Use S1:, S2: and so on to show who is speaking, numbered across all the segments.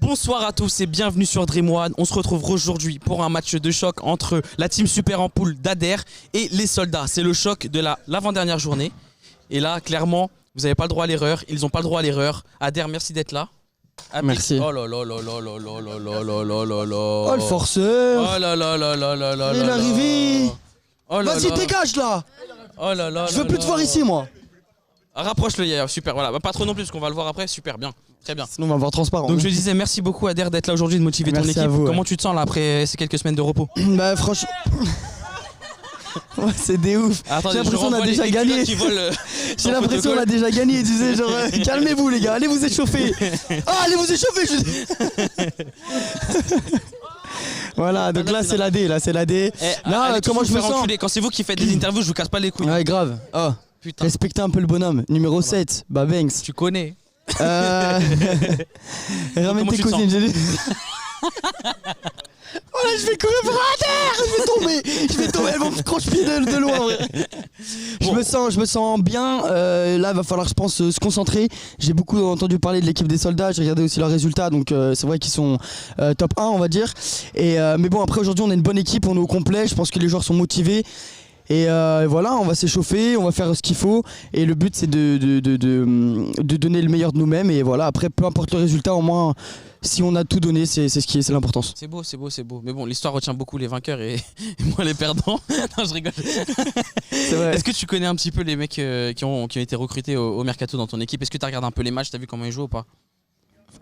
S1: Bonsoir à tous et bienvenue sur Dream One. On se retrouve aujourd'hui pour un match de choc entre la team super en poule d'Ader et les soldats. C'est le choc de l'avant-dernière journée. Et là, clairement, vous n'avez pas le droit à l'erreur. Ils n'ont pas le droit à l'erreur. Ader, merci d'être là.
S2: Merci.
S1: Oh là là là là là là là là là là là là.
S2: Oh le forceur.
S1: Oh là là là là là là.
S2: Il est arrivé.
S1: Oh là
S2: Vas-y,
S1: là.
S2: dégage là.
S1: Oh là là.
S2: Je veux plus te voir ici, moi.
S1: Rapproche-le, Yaya, super. Voilà, bah, pas trop non plus, parce qu'on va le voir après. Super, bien, très bien.
S2: Sinon, on va voir transparent.
S1: Donc je disais merci beaucoup Ader d'être là aujourd'hui, de motiver ton
S2: Merci à
S1: équipe.
S2: vous, ouais.
S1: Comment tu te sens là après ces quelques semaines de repos?
S2: Bah franchement. Ouais, c'est des ouf.
S1: Attendez,
S2: J'ai l'impression qu'on a déjà gagné. J'ai l'impression qu'on a déjà gagné. Tu sais, genre, calmez-vous les gars, allez vous échauffer. Ah, allez vous échauffer. Voilà, donc là c'est l'AD, là c'est l'AD. Là, comment je me sens?
S1: Quand c'est vous qui faites des interviews, je vous casse pas les couilles.
S2: Ouais, grave. Oh,
S1: Putain.
S2: respectez un peu le bonhomme. Numéro 7, Babanks.
S1: Tu connais.
S2: Ramène
S1: Comment
S2: tes
S1: tu te
S2: cousines, j'ai dit. Oh là, je vais courir vers la terre, je vais tomber, elles vont me croche-pied de loin. Vrai. Je me sens bien. Là, il va falloir, je pense, se concentrer. J'ai beaucoup entendu parler de l'équipe des soldats. J'ai regardé aussi leurs résultats, donc c'est vrai qu'ils sont top 1, on va dire. Mais bon, après aujourd'hui, on est une bonne équipe, on est au complet. Je pense que les joueurs sont motivés. Et voilà, on va s'échauffer, on va faire ce qu'il faut. Et le but, c'est de donner le meilleur de nous-mêmes. Et voilà, après, peu importe le résultat, au moins, si on a tout donné, c'est l'importance.
S1: C'est beau, c'est beau, c'est beau. Mais bon, l'histoire retient beaucoup les vainqueurs et moi les perdants. Non, je rigole.
S2: C'est vrai.
S1: Est-ce que tu connais un petit peu les mecs qui ont été recrutés au Mercato dans ton équipe? Est-ce que tu as regardé un peu les matchs? Tu as vu comment ils jouent ou pas?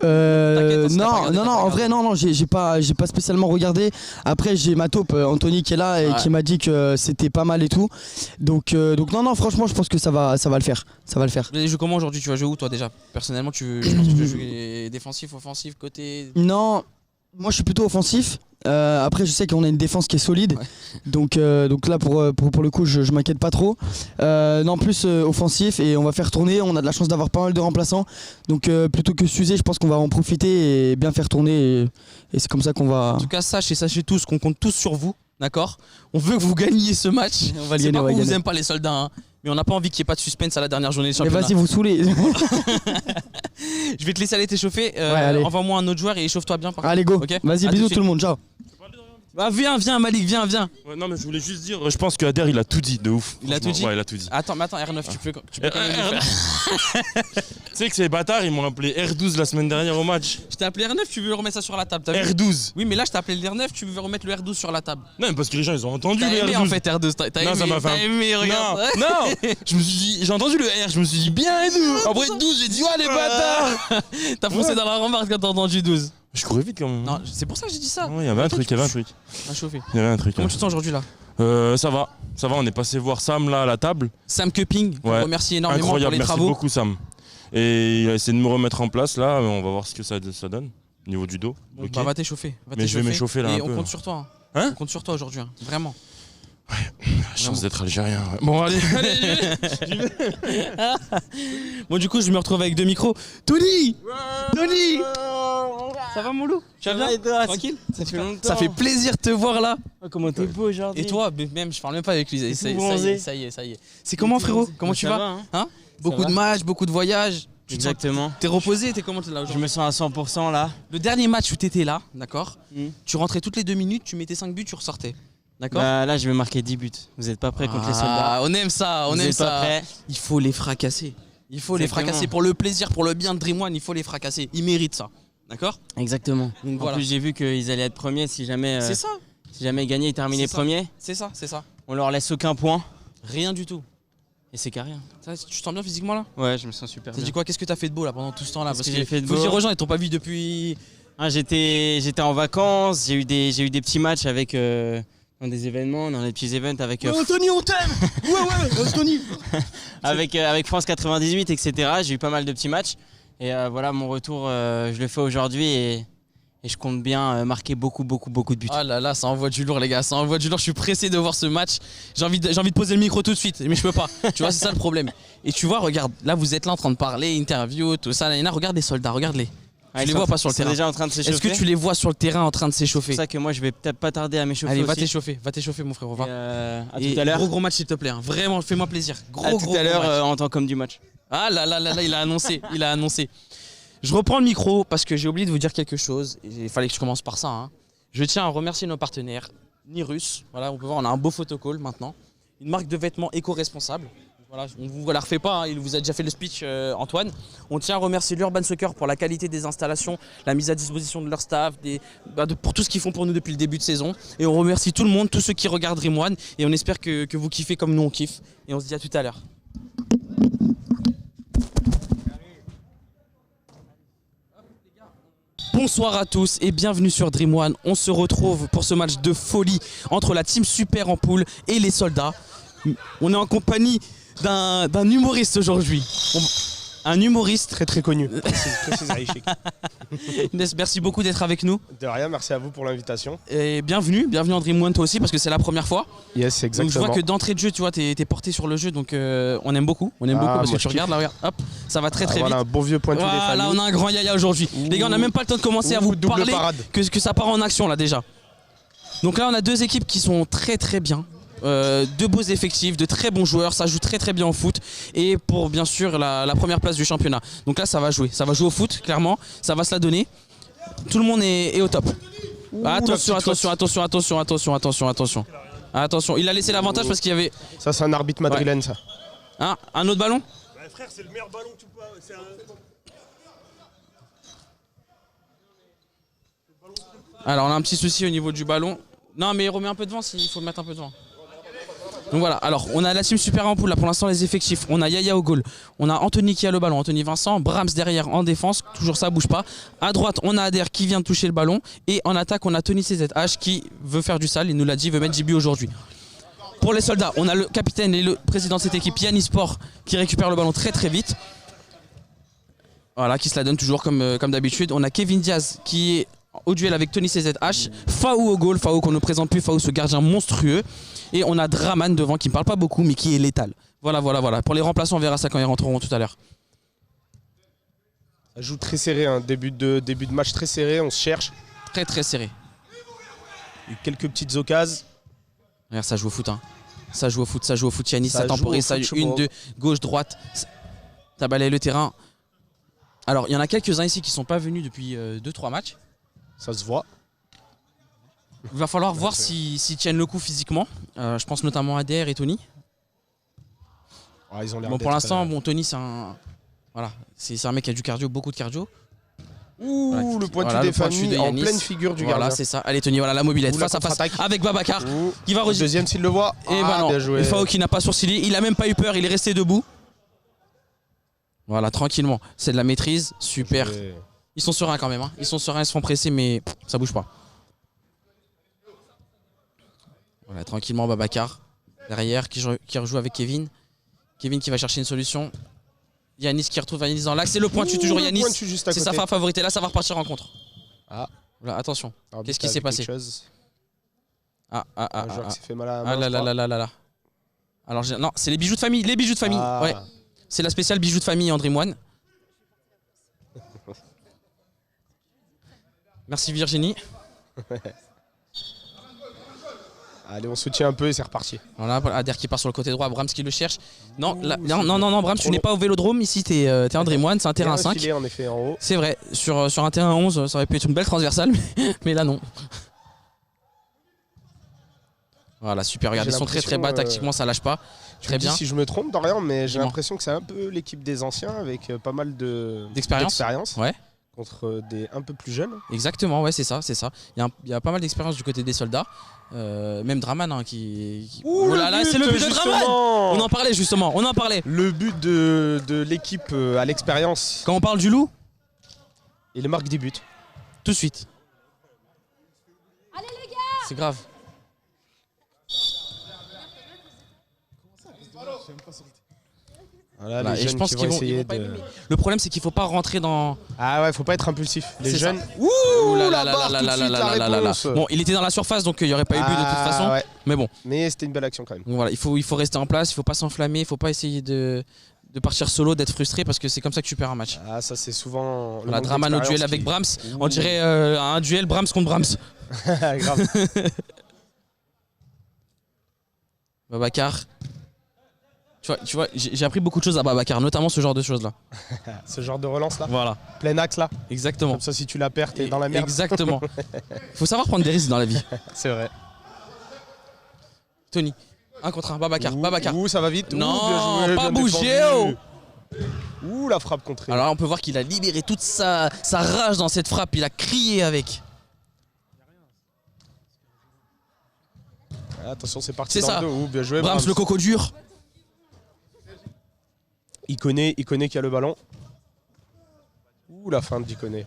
S2: Non, en vrai, non, j'ai pas spécialement regardé. Après, j'ai ma taupe, Anthony, qui est là et qui m'a dit que c'était pas mal et tout. Donc non, franchement, je pense que ça va le faire. Ça va le faire.
S1: Les jeux comment aujourd'hui? Tu vas jouer où toi déjà? Personnellement, je pense que tu veux jouer défensif, offensif, côté.
S2: Non, moi je suis plutôt offensif. Après, je sais qu'on a une défense qui est solide, ouais. donc là pour le coup, je m'inquiète pas trop. Non, plus offensif et on va faire tourner. On a de la chance d'avoir pas mal de remplaçants, donc plutôt que s'user, je pense qu'on va en profiter et bien faire tourner. Et c'est comme ça qu'on va.
S1: En tout cas, sachez tous qu'on compte tous sur vous, d'accord? On veut que vous gagniez ce match.
S2: On va le gagner.
S1: C'est pas qu'on vous aime pas les soldats, hein, mais on n'a pas envie qu'il n'y ait pas de suspense à la dernière journée du championnat.
S2: Mais vas-y, vous saoulez.
S1: Je vais te laisser aller t'échauffer.
S2: Ouais,
S1: envoie-moi un autre joueur et échauffe-toi bien.
S2: Allez, go.
S1: Okay,
S2: vas-y, bisous tout le monde. Ciao.
S1: Bah viens Malik, viens.
S3: Ouais, non mais je voulais juste dire, je pense que Ader il a tout dit de ouf.
S1: Il a tout dit.
S3: Ouais, il a tout dit.
S1: Attends R9, tu peux quand même le faire.
S3: Tu sais que ces bâtards ils m'ont appelé R12 la semaine dernière au match.
S1: Je t'ai appelé R9, tu veux remettre ça sur la table,
S3: R12.
S1: Oui, mais là je t'ai appelé le R9, tu veux remettre le R12 sur la table.
S3: Non, mais parce que les gens ils ont entendu le
S1: aimé,
S3: R12.
S1: En fait R12, t'as
S3: non,
S1: aimé,
S3: ça m'a fait
S1: t'as aimé, regarde.
S3: Non, je me suis dit, j'ai entendu le R, je me suis dit bien et 12. Après 12, j'ai dit ouais les bâtards.
S1: T'as foncé dans la remarque quand t'as entendu 12.
S3: Je courais vite quand même.
S1: Non, c'est pour ça que j'ai dit ça.
S3: Ouais, il y avait un truc.
S1: Comment tu te sens aujourd'hui là?
S3: Ça va, on est passé voir Sam là à la table.
S1: Sam Cupping, on remercie énormément
S3: incroyable,
S1: pour les travaux.
S3: Merci beaucoup Sam. Et il a essayé de me remettre en place là, on va voir ce que ça donne au niveau du dos.
S1: Bon,
S3: okay.
S1: bah, va t'échauffer.
S3: Mais je vais m'échauffer là
S1: et
S3: un
S1: on
S3: peu.
S1: compte sur toi.
S3: Hein?
S1: On compte sur toi aujourd'hui, hein. Vraiment.
S3: Ouais, la chance d'être algérien. Ouais. Bon allez.
S1: Bon du coup je me retrouve avec deux micros. Tony, ça va mon loup? Tu vas bien? Tranquille? Ça fait longtemps. Ça fait plaisir de te voir là.
S4: Oh, comment t'es beau aujourd'hui.
S1: Et toi, même je parle même pas avec lui. Ça y est. C'est comment frérot? Comment tu vas? Hein? Beaucoup de matchs, beaucoup de voyages.
S4: Exactement.
S1: T'es reposé, t'es comment là aujourd'hui?
S4: Je me sens à 100% là.
S1: Le dernier match où t'étais là, d'accord? Tu rentrais toutes les 2 minutes, tu mettais 5 buts, tu ressortais. D'accord?
S4: Là je vais marquer 10 buts. Vous êtes pas prêts contre les soldats?
S1: On aime ça,
S4: Vous êtes pas prêts?
S1: Il faut les fracasser. Il faut les fracasser pour le plaisir, pour le bien de Dream One, il faut les fracasser. Ils méritent ça. D'accord?
S4: Exactement.
S1: Donc,
S4: en plus j'ai vu qu'ils allaient être premiers si jamais.
S1: C'est ça.
S4: Si jamais ils gagnaient, ils terminaient premiers.
S1: C'est ça.
S4: On leur laisse aucun point.
S1: Rien du tout.
S4: Et c'est carré.
S1: Tu te sens bien physiquement là?
S4: Ouais, je me sens super bien.
S1: T'as dit quoi? Qu'est-ce que t'as fait de beau là pendant tout ce temps là? Parce que
S4: j'ai fait de beau.
S1: Faut dire aux gens, ils t'ont pas vu depuis.
S4: J'étais en vacances, j'ai eu des petits matchs avec dans des événements, dans des petits events avec.
S2: Anthony, on t'aime. Ouais, Anthony.
S4: avec France 98, etc. J'ai eu pas mal de petits matchs. Et voilà, mon retour, je le fais aujourd'hui et je compte bien marquer beaucoup de buts.
S1: Ah là là, ça envoie du lourd les gars, ça envoie du lourd. Je suis pressé de voir ce match. J'ai envie de poser le micro tout de suite, mais je peux pas. Tu vois, c'est ça le problème. Et tu vois, regarde, là vous êtes là en train de parler, interview, tout ça. Là, regarde les soldats, regarde-les. Tu les vois pas sur le terrain.
S4: Déjà en train de s'échauffer.
S1: Est-ce que tu les vois sur le terrain en train de s'échauffer?
S4: C'est pour ça que moi je vais peut-être pas tarder à m'échauffer.
S1: Allez,
S4: aussi.
S1: va t'échauffer mon frère,
S4: à tout à l'heure.
S1: Gros match s'il te plaît, hein. Vraiment, fais-moi plaisir.
S4: Tout à l'heure en tant qu'homme du match.
S1: Ah là, il a annoncé. Je reprends le micro parce que j'ai oublié de vous dire quelque chose. Et il fallait que je commence par ça. Hein. Je tiens à remercier nos partenaires, Nirus. Voilà, on peut voir, on a un beau photocall maintenant. Une marque de vêtements éco-responsable. Voilà, on ne vous la refait pas, hein, il vous a déjà fait le speech Antoine. On tient à remercier l'Urban Soccer pour la qualité des installations, la mise à disposition de leur staff, pour tout ce qu'ils font pour nous depuis le début de saison. Et on remercie tout le monde, tous ceux qui regardent Dream One. Et on espère que vous kiffez comme nous on kiffe. Et on se dit à tout à l'heure. Bonsoir à tous et bienvenue sur Dream One. On se retrouve pour ce match de folie entre la team Super en poule et les soldats. On est en compagnie d'un humoriste aujourd'hui. Un humoriste
S5: très connu.
S1: Merci beaucoup d'être avec nous.
S5: De rien, merci à vous pour l'invitation.
S1: Et bienvenue en Dream One toi aussi parce que c'est la première fois.
S5: Yes, exactement.
S1: Donc je vois que d'entrée de jeu, tu vois, t'es porté sur le jeu, donc on aime beaucoup. On aime beaucoup parce que tu regardes là, regarde, hop, ça va très vite.
S5: Voilà un bon vieux pointu des familles.
S1: Là on a un grand yaya aujourd'hui. Les gars, on n'a même pas le temps de commencer à vous parler que ça part en action là déjà. Donc là on a deux équipes qui sont très bien. De beaux effectifs, de très bons joueurs, ça joue très bien au foot et pour bien sûr la première place du championnat. Donc là ça va jouer au foot clairement, ça va se la donner. Tout le monde est au top. Attention, il a laissé l'avantage parce qu'il y avait...
S5: Ça c'est un arbitre madrilène ça.
S1: Hein, un autre ballon?
S6: Ouais, frère, c'est le meilleur ballon que tu peux...
S1: Alors on a un petit souci au niveau du ballon. Non mais remets un peu devant s'il faut le mettre un peu devant. Donc voilà, alors on a la team Super en poule là pour l'instant les effectifs. On a Yaya au goal, on a Anthony qui a le ballon, Anthony Vincent, Brahms derrière en défense, toujours ça bouge pas. À droite on a Adair qui vient de toucher le ballon et en attaque on a Tony CZH qui veut faire du sale, il nous l'a dit, il veut mettre 10 buts aujourd'hui. Pour les soldats, on a le capitaine et le président de cette équipe, Yannis Sport, qui récupère le ballon très vite. Voilà, qui se la donne toujours comme d'habitude. On a Kevin Diaz qui est au duel avec Tony CZH, Faou au goal, Faou qu'on ne présente plus, Faou ce gardien monstrueux. Et on a Draman devant qui ne parle pas beaucoup mais qui est létal. Voilà. Pour les remplaçants, on verra ça quand ils rentreront tout à l'heure.
S5: Ça joue très serré, hein. Début de match très serré, on se cherche.
S1: Très serré.
S5: Il y a eu quelques petites occasions.
S1: Regarde, ça joue au foot. Hein. Ça joue au foot, Yanis, ça temporise, ça une, deux, gauche, droite. Ça balaye le terrain. Alors, il y en a quelques-uns ici qui ne sont pas venus depuis 2-3 matchs.
S5: Ça se voit.
S1: Il va falloir voir s'ils tiennent le coup physiquement. Je pense notamment à Adair et Tony.
S5: Ils ont l'air
S1: pour l'instant, Tony, c'est un mec qui a du cardio, beaucoup de cardio.
S5: Ouh, le pointu des familles en pleine figure du gardien.
S1: Voilà, c'est ça. Allez, Tony, voilà la mobilette face à face avec Babacar. Qui va
S5: deuxième s'il le voit.
S1: Et bien joué. Fao qui n'a pas sourcillé, il a même pas eu peur, il est resté debout. Voilà, tranquillement. C'est de la maîtrise, super. Ils sont sereins quand même. Hein. Ils sont sereins, ils se font presser, mais ça bouge pas. Voilà, tranquillement Babacar. Derrière, qui rejoue avec Kevin. Kevin qui va chercher une solution. Yanis qui retrouve Yanis dans l'axe. C'est le pointu, toujours Yanis. C'est sa favorité. Là, ça va repartir en contre. Voilà, attention. Qu'est-ce qui s'est passé?
S5: Un joueur qui s'est fait mal à
S1: la main. Là. Alors, non, c'est les bijoux de famille. Les bijoux de famille. Ouais. C'est la spéciale bijoux de famille en Dream One. Merci Virginie.
S5: Allez, on soutient un peu et c'est reparti.
S1: Voilà, Adair qui part sur le côté droit, Brahms qui le cherche. Non, Brahms, tu n'es pas au Vélodrome, ici t'es en Dream One, c'est un terrain 5.
S5: En effet, en haut.
S1: C'est vrai, sur un terrain 11, ça aurait pu être une belle transversale, mais là non. Voilà, super, regardez, ils sont très bas, tactiquement ça lâche pas. Très bien.
S5: Si je me trompe, Dorian, mais j'ai l'impression que c'est un peu l'équipe des anciens avec pas mal d'expérience.
S1: Ouais.
S5: Contre des un peu plus jeunes.
S1: Exactement, ouais, c'est ça. Il y a pas mal d'expérience du côté des soldats. Même Draman hein, qui...
S5: Ouh là là, c'est le but de Draman.
S1: On en parlait justement,
S5: Le but de l'équipe à l'expérience.
S1: Quand on parle du loup,
S5: il marque des buts.
S1: Tout de suite.
S7: Allez les gars.
S1: C'est grave.
S5: Voilà, les jeunes je pense qu'ils vont essayer de...
S1: Le problème c'est qu'il faut pas rentrer dans...
S5: Ah ouais, faut pas être impulsif. Les jeunes...
S1: Ouh là là. Bon, il était dans la surface donc il n'y aurait pas eu but de toute façon. Ouais. Mais bon.
S5: Mais c'était une belle action quand même.
S1: Donc voilà, il faut rester en place, il faut pas s'enflammer, il faut pas essayer de partir solo, d'être frustré parce que c'est comme ça que tu perds un match.
S5: Ah ça c'est souvent...
S1: La Draman au duel avec Brahms, on dirait un duel Brahms contre Brahms.
S5: Grave.
S1: Babacar. Tu vois, j'ai appris beaucoup de choses à Babacar, notamment ce genre de choses là.
S5: Ce genre de relance là.
S1: Voilà.
S5: Plein axe là.
S1: Exactement.
S5: Comme ça, si tu la perds, t'es dans la merde.
S1: Exactement. Faut savoir prendre des risques dans la vie.
S5: C'est vrai.
S1: Tony, 1 contre 1, Babacar.
S5: Ouh, ça va vite.
S1: Non,
S5: bien joué,
S1: pas
S5: bien
S1: bouger.
S5: défendu. Ouh, la frappe contrée.
S1: Alors là, on peut voir qu'il a libéré toute sa rage dans cette frappe. Il a crié avec.
S5: Attention, c'est parti
S1: C'est
S5: dans
S1: ça.
S5: le dos. Ouh, bien joué.
S1: Brahms, le coco dur.
S5: Il connaît qu'il y a le ballon. Ouh, la fin d'Ikoné.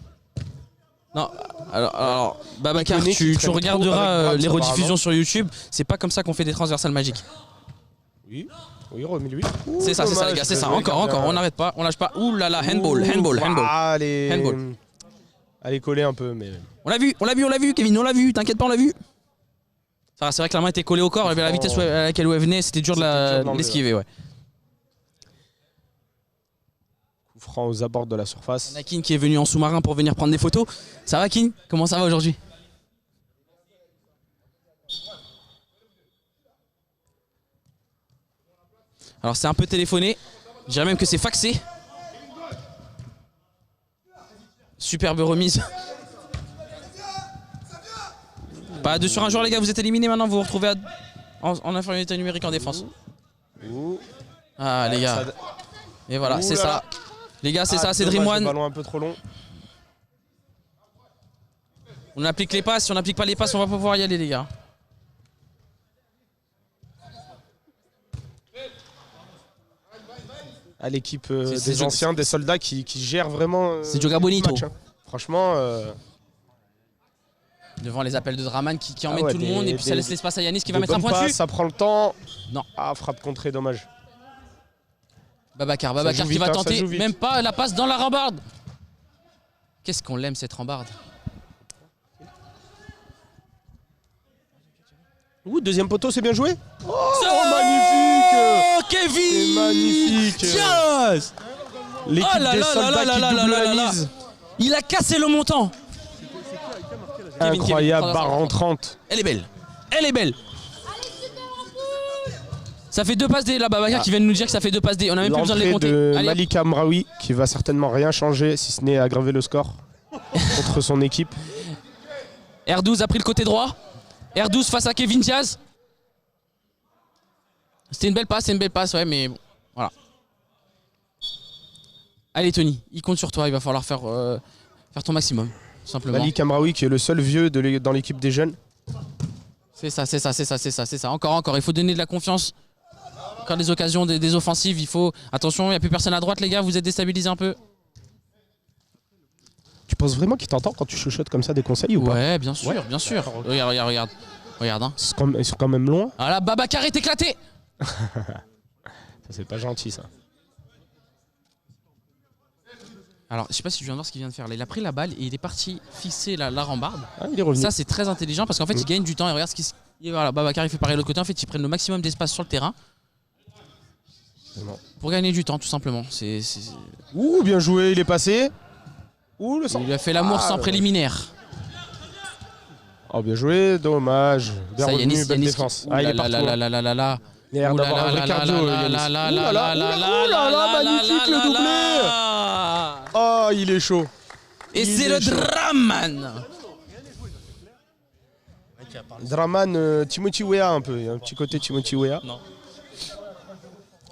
S1: Non, alors Babacar,
S5: Iconé qui
S1: tu
S5: traîne
S1: regarderas
S5: trop avec Brahms,
S1: les rediffusions
S5: apparemment.
S1: sur YouTube. C'est pas comme ça qu'on fait des transversales magiques.
S5: Oui, remets-lui.
S1: C'est ça, les gars, c'est ça. Encore, on n'arrête pas, on lâche pas. Ouh là là, handball.
S5: Allez,
S1: Handball.
S5: Allez, coller un peu, mais.
S1: On l'a vu, Kevin, on l'a vu. T'inquiète pas, on l'a vu. C'est vrai que la main était collée au corps, la vitesse à laquelle elle venait, c'était dur de l'esquiver, ouais.
S5: Coup franc aux abords de la surface.
S1: Anakin qui est venu en sous-marin pour venir prendre des photos. Ça va, Kin? Comment ça va aujourd'hui? Alors c'est un peu téléphoné, je dirais même que c'est faxé. Superbe remise. Pas 2 sur 1 joueur les gars, vous êtes éliminés maintenant, vous vous retrouvez en infériorité numérique en défense. Ah les gars. Et voilà, c'est ça. Les gars, c'est ça, c'est Dream One.
S5: Ballon un peu trop long.
S1: On applique les passes, si on n'applique pas les passes, on va pas pouvoir y aller les gars.
S5: À l'équipe des anciens, des soldats qui gèrent vraiment.
S1: C'est Joga Bonito.
S5: Match, hein. Franchement.
S1: Devant les appels de Draman qui emmène tout le monde et puis ça laisse l'espace à Yanis qui va mettre un point dessus.
S5: Ça prend le temps.
S1: Non.
S5: Ah, frappe contrée, dommage.
S1: Babacar qui va tenter, même pas la passe dans la rambarde. Qu'est-ce qu'on l'aime cette rambarde.
S5: Ouh, deuxième poteau, c'est bien joué.
S1: Oh,
S5: magnifique.
S1: Kevin.
S5: C'est magnifique.
S1: Yes.
S5: L'équipe des soldats qui double la mise.
S1: Il a cassé le montant.
S5: Incroyable, barre en 30.
S1: Elle est belle. Ça fait 2 passes D là, Babacar qui vient de nous dire que ça fait 2 passes D. On a même plus besoin de les compter.
S5: De Malik Amraoui qui va certainement rien changer si ce n'est aggraver le score contre son équipe.
S1: R12 a pris le côté droit. R12 face à Kevin Diaz. C'était une belle passe, ouais, mais bon, voilà. Allez Tony, il compte sur toi, il va falloir faire ton maximum, tout simplement.
S5: Malik Amraoui qui est le seul vieux dans l'équipe des jeunes.
S1: C'est ça. Encore, il faut donner de la confiance. Encore des occasions, des offensives, il faut... Attention, il n'y a plus personne à droite les gars, vous êtes déstabilisés un peu.
S5: Tu penses vraiment qu'il t'entend quand tu chuchotes comme ça des conseils ou pas?
S1: Ouais, bien sûr. Regarde. Hein.
S5: Ils sont quand même loin.
S1: Ah là, Babacar est éclaté.
S5: Ça c'est pas gentil ça.
S1: Alors, je sais pas si tu viens de voir ce qu'il vient de faire là. Il a pris la balle et il est parti fixer la rambarde.
S5: Ah, il est revenu.
S1: Ça c'est très intelligent parce qu'en fait il gagne du temps et regarde ce qu'il... Voilà, Babacar il fait pareil de l'autre côté. En fait ils prennent le maximum d'espace sur le terrain. Pour gagner du temps tout simplement.
S5: Ouh, bien joué, il est passé. Ouh, le sang.
S1: Il lui a fait l'amour sans préliminaire.
S5: Oh, bien joué, dommage. Bien
S1: ça,
S5: revenu,
S1: Yanis,
S5: belle défense.
S1: Il est partout.
S5: Il a l'air d'avoir un vrai cardio, Yanis. Magnifique le doublé. Oh, il est chaud.
S1: Et c'est le Draman.
S5: Draman, Timothy Weah un peu. Il y a un petit côté Timothy Weah.
S1: Non.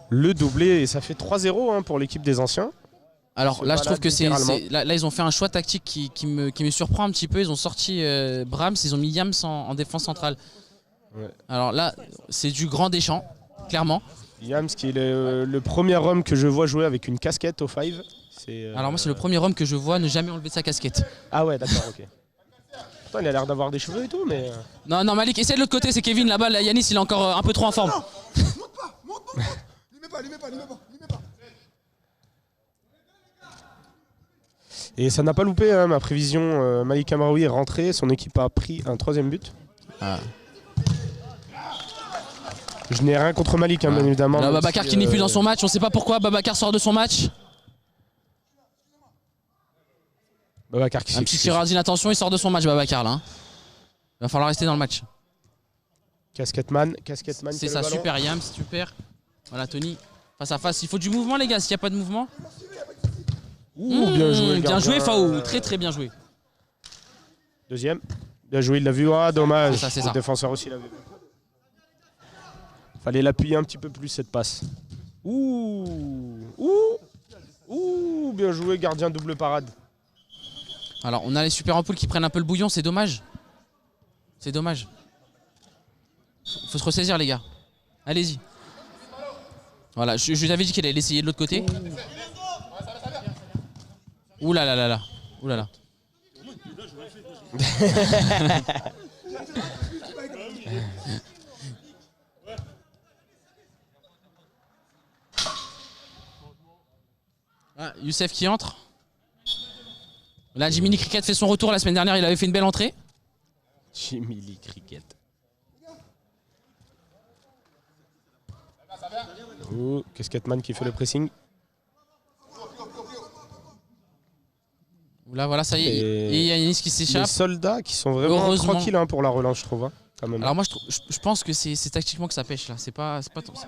S5: Le doublé, et ça fait 3-0 pour l'équipe des anciens.
S1: Alors là, je trouve que là, ils ont fait un choix tactique qui me surprend un petit peu. Ils ont sorti Brahms, ils ont mis Yams en défense centrale. Ouais. Alors là, c'est du grand Deschamps, clairement.
S5: Yams qui est le premier homme que je vois jouer avec une casquette au 5.
S1: Alors moi, c'est le premier homme que je vois ne jamais enlever sa casquette.
S5: Ah ouais, d'accord, ok. Pourtant, il a l'air d'avoir des cheveux et tout, mais...
S1: Non, Malik, essaie de l'autre côté, c'est Kevin là-bas. Yanis, il est encore un peu trop en forme.
S6: Non, monte pas. Lui mets pas.
S5: Et ça n'a pas loupé, hein, ma prévision. Malik Amraoui est rentré, son équipe a pris un 3e but. Ah. Je n'ai rien contre Malik, hein, bien évidemment.
S1: Là, Babacar qui n'est plus dans son match, on ne sait pas pourquoi Babacar sort de son match.
S5: Babacar qui
S1: un petit tireur d'inattention, il sort de son match Babacar là. Il va falloir rester dans le match.
S5: Casquetteman.
S1: C'est ça, super Yam, super. Voilà Tony. Face à face, il faut du mouvement les gars, s'il n'y a pas de mouvement.
S5: Bien joué.
S1: Bien joué Fao, très bien joué.
S5: Deuxième. Bien joué, il l'a vu. Ah, dommage.
S1: C'est ça.
S5: Le défenseur aussi l'a vu. Fallait l'appuyer un petit peu plus cette passe. Bien joué, gardien double parade.
S1: Alors on a les super ampoules qui prennent un peu le bouillon, c'est dommage. C'est dommage. Faut se ressaisir les gars. Allez-y. Voilà, je vous avais dit qu'il allait essayer de l'autre côté. Ouh là là là là. Ouh là là. Ah, Youssef qui entre. Là, Jiminy Cricket fait son retour. La semaine dernière, il avait fait une belle entrée.
S5: Jiminy Cricket. Casquetteman qui fait le pressing.
S1: Là, voilà, ça y est. Et il y a Yanis qui s'échappe.
S5: Les soldats qui sont vraiment tranquilles hein, pour la relance, je trouve. Hein, quand même.
S1: Alors moi, je pense que c'est tactiquement que ça pêche là. C'est pas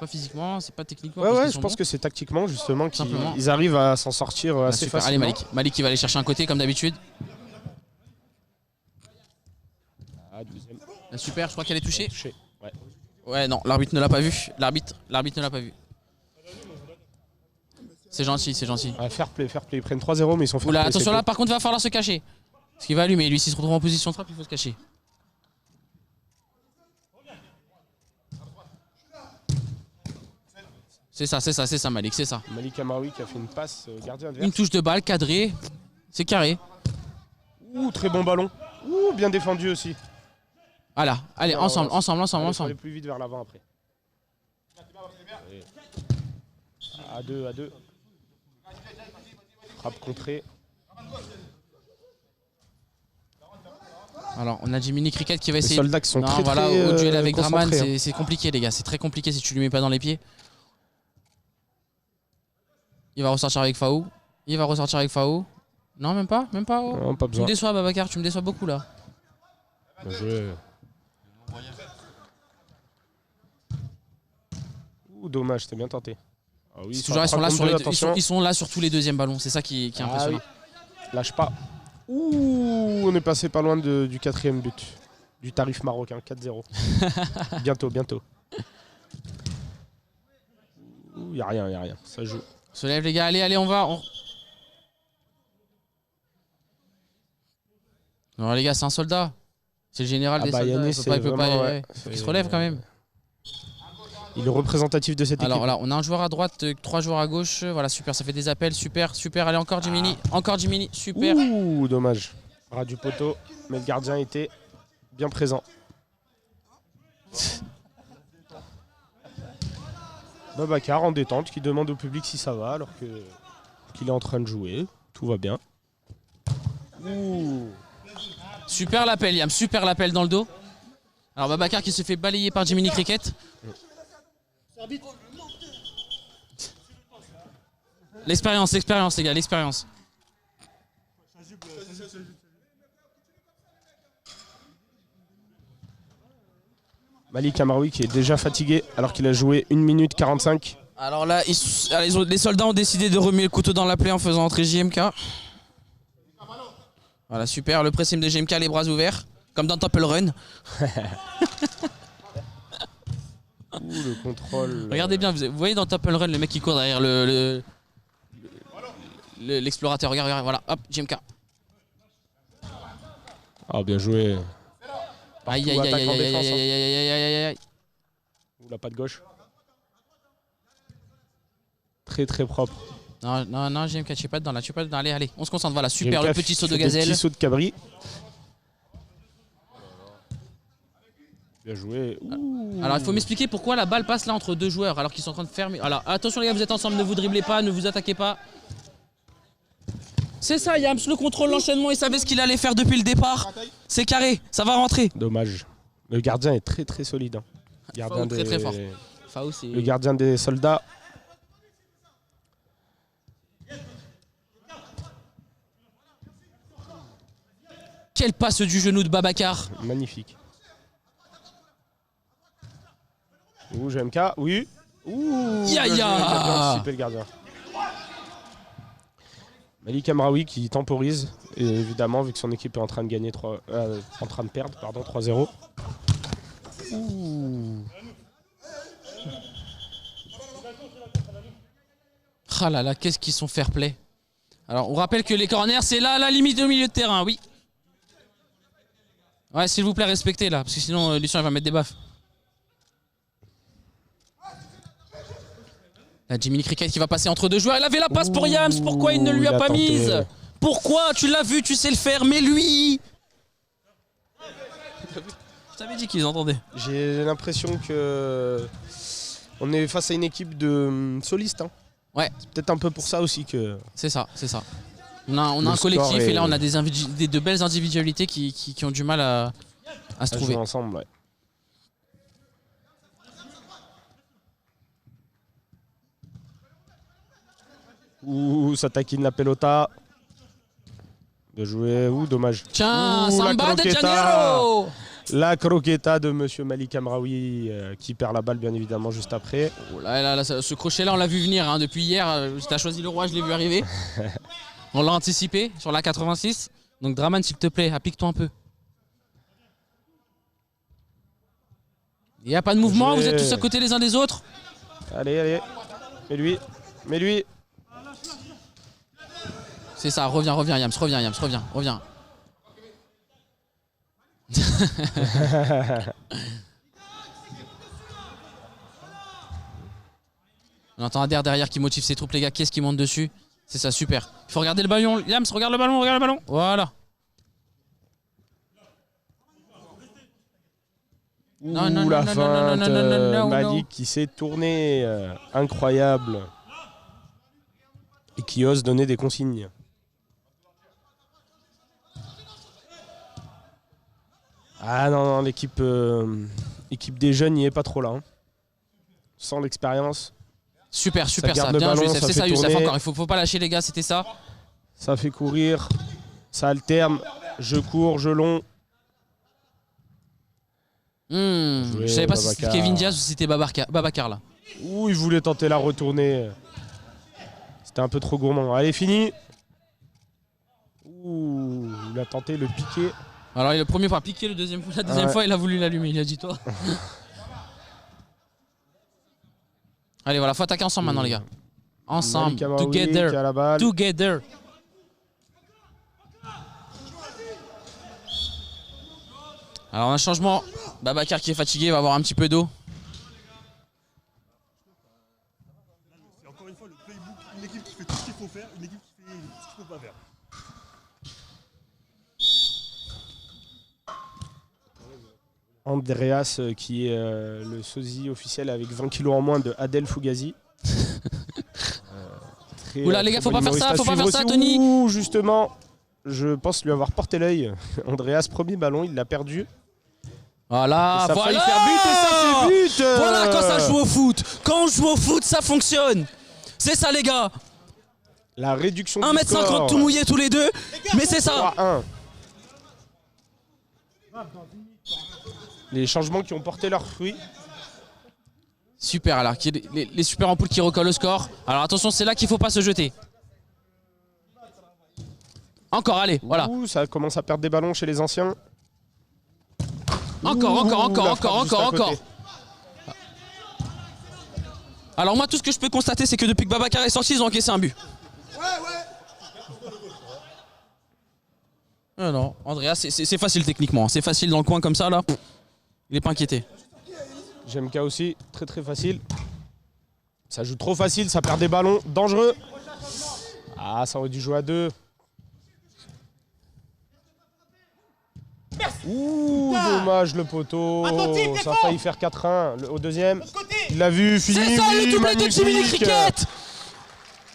S1: physiquement, c'est pas techniquement.
S5: Ouais, je pense que c'est tactiquement justement qu'ils arrivent à s'en sortir assez facilement.
S1: Allez, Malik qui va aller chercher un côté comme d'habitude.
S5: Deuxième.
S1: Super, je crois qu'elle est touchée.
S5: Ouais.
S1: Ouais, non, l'arbitre ne l'a pas vu. L'arbitre ne l'a pas vu. C'est gentil, c'est gentil.
S5: Fair play. Ils prennent 3-0, mais ils sont fair play.
S1: Attention là, par contre, il va falloir se cacher. Parce qu'il va allumer. Lui, s'il se retrouve en position de frappe, il faut se cacher. C'est ça, Malik, c'est ça.
S5: Malik Amaoui qui a fait une passe gardien adverse.
S1: Une touche de balle, cadrée. C'est carré.
S5: Très bon ballon. Bien défendu aussi.
S1: Voilà, allez, ensemble.
S5: On aller plus vite vers l'avant après. À deux. Frappe contrée.
S1: Alors, on a Jiminy Cricket qui va essayer.
S5: Les soldats qui sont très
S1: au duel avec Draman,
S5: hein.
S1: c'est compliqué, les gars. C'est très compliqué si tu lui mets pas dans les pieds. Il va ressortir avec Fao. Non, même pas. Oh.
S5: Non, pas besoin.
S1: Tu me déçois, Babacar. Tu me déçois beaucoup là.
S5: Bien joué. Dommage, c'était bien tenté. Ah oui,
S1: toujours, ils sont là sur tous les deuxièmes ballons. C'est ça qui est impressionnant.
S5: Oui. Lâche pas. On est passé pas loin du 4e but. Du tarif marocain, 4-0. bientôt. Y a rien. Ça joue.
S1: Se lève les gars, allez, on va. Non les gars, c'est un soldat. C'est le général des soldats. Il faut qu'il se relève quand même.
S5: Il est représentatif de cette équipe.
S1: Alors là, on a un joueur à droite, 3 joueurs à gauche. Voilà, super, ça fait des appels. Super. Allez, encore Jiminy. Super.
S5: Dommage. Ras du poteau, mais le gardien était bien présent. Babacar en détente qui demande au public si ça va alors qu'il est en train de jouer. Tout va bien.
S1: Super l'appel, Yam. Super l'appel dans le dos. Alors Babacar qui se fait balayer par Jiminy Cricket. L'expérience les gars, l'expérience.
S5: Malik Amaoui qui est déjà fatigué alors qu'il a joué 1 minute 45.
S1: Alors là, les soldats ont décidé de remuer le couteau dans la plaie en faisant entrer JMK. Voilà, super, le pressing de JMK, les bras ouverts, comme dans Temple Run.
S5: Le contrôle.
S1: Regardez bien, vous voyez dans Temple Run le mec qui court derrière l'explorateur. Regarde, voilà, hop, JMK.
S5: Ah, bien joué.
S1: Aïe.
S5: La patte gauche. Très propre.
S1: Non, JMK, tu es pas dedans là, allez, on se concentre, voilà, super, le petit saut de gazelle.
S5: Le petit saut de cabri. Bien joué.
S1: Alors il faut m'expliquer pourquoi la balle passe là entre 2 joueurs alors qu'ils sont en train de fermer. Alors attention les gars, vous êtes ensemble, ne vous dribblez pas, ne vous attaquez pas. C'est ça Yams, le contrôle, l'enchaînement, il savait ce qu'il allait faire depuis le départ. C'est carré, ça va rentrer.
S5: Dommage. Le gardien est très solide. Hein.
S1: Fao, très fort. Fao,
S5: le gardien des soldats.
S1: Quelle passe du genou de Babacar.
S5: Magnifique. GMK, oui. Ouh,
S1: Ya,
S5: bien joué,
S1: ya.
S5: il a bien anticipé le gardien. Malik Amraoui qui temporise, et évidemment, vu que son équipe est en train de gagner en train de perdre, 3-0.
S1: Ah là là, qu'est-ce qu'ils sont fair play. Alors, on rappelle que les corners, c'est là la limite au milieu de terrain, oui. Ouais, s'il vous plaît, respectez là, parce que sinon, Lucien va mettre des baffes. Là, Jiminy Cricket qui va passer entre deux joueurs. Il avait la passe pour Yams, pourquoi il ne lui a pas
S5: tenté.
S1: mise? Pourquoi? Tu l'as vu, tu sais le faire, mais lui... Je t'avais dit qu'ils entendaient.
S5: J'ai l'impression que on est face à une équipe de solistes. Hein.
S1: Ouais.
S5: C'est peut-être un peu pour ça aussi que...
S1: C'est ça, c'est ça. On a
S5: Le
S1: un collectif
S5: score
S1: et là
S5: est-
S1: on a de belles individualités qui ont du mal à se
S5: à
S1: trouver.
S5: jouer ensemble. Ouais. Ouh, ça taquine la pelota. De jouer, ouh, dommage.
S1: Tiens,
S5: Ouh, la
S1: Samba de
S5: croqueta.
S1: Janeiro.
S5: La croqueta de Monsieur Malik Amraoui qui perd la balle bien évidemment juste après.
S1: Oh là, ce crochet-là, on l'a vu venir hein, depuis hier. Tu as choisi le roi, je l'ai vu arriver. On l'a anticipé sur la 86. Donc Draman, s'il te plaît, applique-toi un peu. Il n'y a pas de mouvement,
S5: Joué.
S1: vous êtes tous à côté les uns des autres.
S5: Allez, allez. Mais lui.
S1: C'est ça, reviens Yams, reviens. On entend Adair derrière qui motive ses troupes, les gars. Qu'est-ce qui monte dessus? C'est ça, super. Il faut regarder le ballon. Yams, regarde le ballon. Voilà.
S5: Ouh,
S1: Non,
S5: la
S1: non,
S5: feinte,
S1: non.
S5: Malik qui s'est tourné, incroyable. Et qui ose donner des consignes. Ah non, l'équipe des jeunes n'y est pas trop là. Hein. Sans l'expérience,
S1: Super, ça.
S5: garde le
S1: Bien
S5: ballon,
S1: joué,
S5: ça
S1: c'est
S5: fait
S1: ça, Youssef.
S5: tourner.
S1: Encore, il faut pas lâcher, les gars, c'était ça.
S5: ça fait courir, ça alterne, je cours, je long.
S1: Je savais pas si c'était
S5: Babacar.
S1: Kevin Diaz ou si c'était Babacar là.
S5: Ouh, il voulait tenter la retournée. C'était un peu trop gourmand. Allez, fini. Ouh, il a tenté le piqué.
S1: Alors, le premier fois piqué, la deuxième
S5: Ouais.
S1: fois, il a voulu l'allumer. Il a dit toi. Allez, voilà, faut attaquer ensemble maintenant, les gars. Ensemble,
S5: Malik Amraoui qui a
S1: together.
S5: la balle.
S1: Together. Alors, un changement. Babacar qui est fatigué va avoir un petit peu d'eau.
S6: C'est encore une fois le playbook, une équipe qui fait tout ce qu'il faut faire, une équipe qui fait ce qu'il faut pas faire.
S5: Andreas qui est le sosie officiel avec 20 kilos en moins de Adel Fugazi.
S1: Oula, les gars, faut pas faire ça, faut pas faire ça, Tony.
S5: Ouh, justement, je pense lui avoir porté l'œil. Andreas, premier ballon, il l'a perdu.
S1: Voilà,
S5: Et ça a failli
S1: voilà.
S5: faire but et ça fait but.
S1: Voilà quand ça joue au foot. Quand on joue au foot, ça fonctionne. C'est ça, les gars.
S5: La réduction du
S1: 1m50
S5: score.
S1: tout mouillé tous les deux. Mais c'est ça.
S5: 3-1. Les changements qui ont porté leurs fruits.
S1: Super, alors les super ampoules qui recollent le score. Alors attention, c'est là qu'il faut pas se jeter. Encore, allez, voilà.
S5: Ouh, ça commence à perdre des ballons chez les anciens.
S1: Encore.
S5: La frappe juste à côté.
S1: Alors moi, tout ce que je peux constater, c'est que depuis que Babacar est sorti, ils ont encaissé un but. Non, Andrea, c'est facile techniquement. C'est facile dans le coin comme ça, là. Il est pas inquiété.
S5: JMK aussi, très très facile. Ça joue trop facile, ça perd des ballons, dangereux. Ah, ça aurait dû jouer à 2. Ouh, dommage le poteau. Ça a failli faire 4-1 au deuxième. Il l'a vu, fini.
S1: C'est ça
S5: oui,
S1: le doublé de Jiminy
S5: magnifique.
S1: Cricket.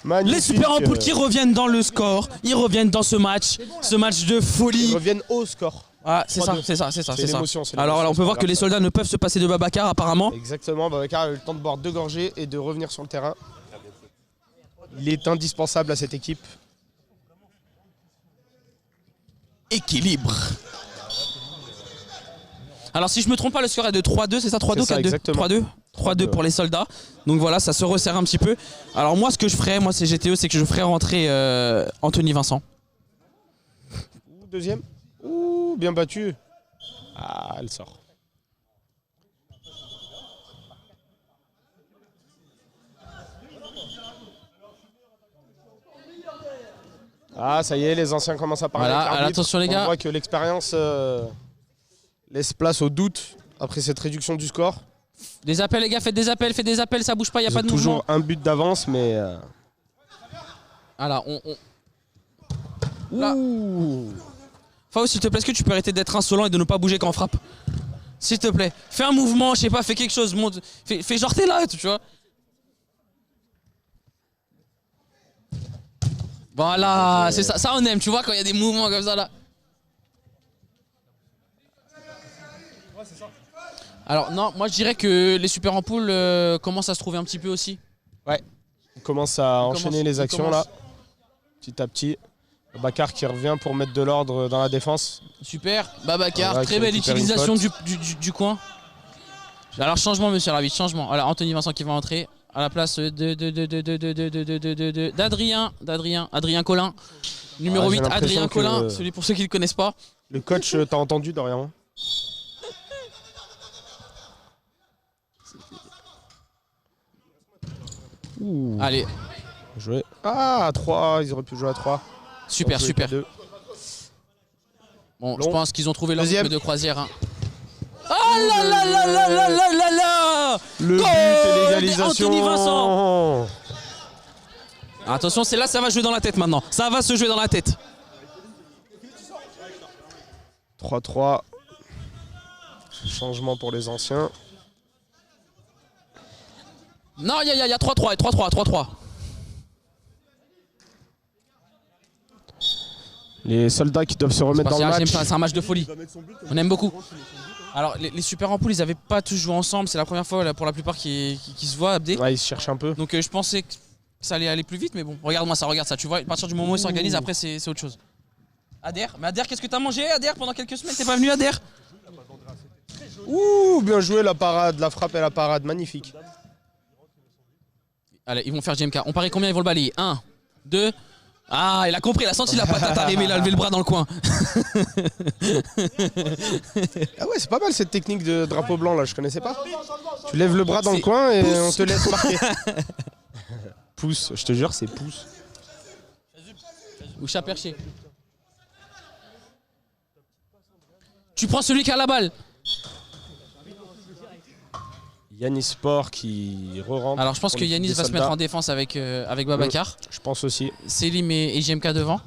S5: Magnifique.
S1: Les super ampoules qui reviennent dans le score, ils reviennent dans ce match de
S5: Ils
S1: folie.
S5: reviennent au score.
S1: Ah, c'est ça,
S5: 3-2.
S1: c'est ça.
S5: C'est l'émotion, c'est
S1: Alors,
S5: l'émotion,
S1: on peut voir
S5: c'est
S1: que les
S5: grave.
S1: soldats ne peuvent se passer de Babacar apparemment.
S5: Exactement, Babacar a eu le temps de boire 2 gorgées et de revenir sur le terrain. Il est indispensable à cette équipe.
S1: Équilibre. Alors si je me trompe pas, le score est de 3-2, c'est ça 3-2
S5: C'est ça,
S1: 4-2
S5: exactement.
S1: 3-2 3-2 pour les soldats. Donc voilà, ça se resserre un petit peu. Alors moi, ce que je ferais, moi c'est GTE, c'est que je ferais rentrer Anthony Vincent.
S5: Deuxième. Ouh, bien battu. Ah, elle sort. Ah, ça y est, les anciens commencent à parler.
S1: Voilà,
S5: avec l'arbitre.
S1: attention les gars.
S5: On voit que l'expérience laisse place au doute après cette réduction du score.
S1: Des appels les gars, faites des appels, ça bouge pas, il n'y a
S5: Vous
S1: pas
S5: êtes
S1: de
S5: toujours
S1: mouvement.
S5: un but d'avance, mais...
S1: Voilà, Là. Fao, s'il te plaît, est-ce que tu peux arrêter d'être insolent et de ne pas bouger quand on frappe? S'il te plaît, fais un mouvement, je sais pas, fais quelque chose, monte, fais genre t'es là, tu vois. Voilà, c'est ça, on aime, tu vois, quand il y a des mouvements comme ça là. Alors non, moi je dirais que les super ampoules commencent à se trouver un petit peu aussi.
S5: Ouais, on commence à enchaîner les actions là, petit à petit. Babacar qui revient pour mettre de l'ordre dans la défense.
S1: Super, Babacar,
S5: Voilà,
S1: très
S5: qui
S1: belle
S5: récupère
S1: utilisation
S5: une
S1: du coin. Alors changement monsieur l'arbitre, changement. Alors Anthony Vincent qui va entrer à la place d'Adrien Collin. Numéro 8, Adrien Collin, celui pour ceux qui ne le connaissent pas.
S5: Le coach t'a entendu Dorian?
S1: Allez,
S5: Joué. Ah, à 3, ils auraient pu jouer à 3.
S1: super, super. Bon, je
S5: Long.
S1: pense qu'ils ont trouvé leur
S5: Deuxième.
S1: rythme de croisière. Hein. Oh là là là là là là là là!
S5: Le
S1: Goal
S5: but et l'égalisation.
S1: d'Anthony Vincent. Attention, c'est là, ça va jouer dans la tête maintenant. Ça va se jouer dans la tête.
S5: 3-3. Changement pour les anciens.
S1: Non, il y a 3-3, 3-3.
S5: Les soldats qui doivent se remettre dans le match.
S1: C'est un match de folie. On aime beaucoup. Alors, les super ampoules, ils n'avaient pas tous joué ensemble. C'est la première fois là, pour la plupart qui se voient, Abdé.
S5: Ouais, ils se cherchent un peu.
S1: Donc, je pensais que ça allait aller plus vite, mais bon, regarde-moi ça, regarde ça. Tu vois, à partir du moment où ils s'organisent, après, c'est autre chose. Ader, mais Ader, qu'est-ce que t'as mangé, Ader, pendant quelques semaines? T'es pas venu, Ader?
S5: Ouh, bien joué la parade, la frappe et la parade, magnifique.
S1: Allez, ils vont faire JMK. On parie combien ils vont le balayer? 1, 2. Ah, il a compris, il a senti la patate arriver, il a levé le bras dans le coin.
S5: Ah ouais, c'est pas mal cette technique de drapeau blanc là, je connaissais pas. Tu lèves le bras dans le coin et on te laisse marquer. Pouce, je te jure, c'est pouce.
S1: Ou chat perché. Tu prends celui qui a la balle.
S5: Yanis Sport qui re-rentre.
S1: Alors je pense
S5: pour
S1: que
S5: l'équipe
S1: Yanis
S5: des
S1: va se mettre
S5: soldats.
S1: en défense avec Babacar.
S5: Je pense aussi.
S1: Selim et JMK devant.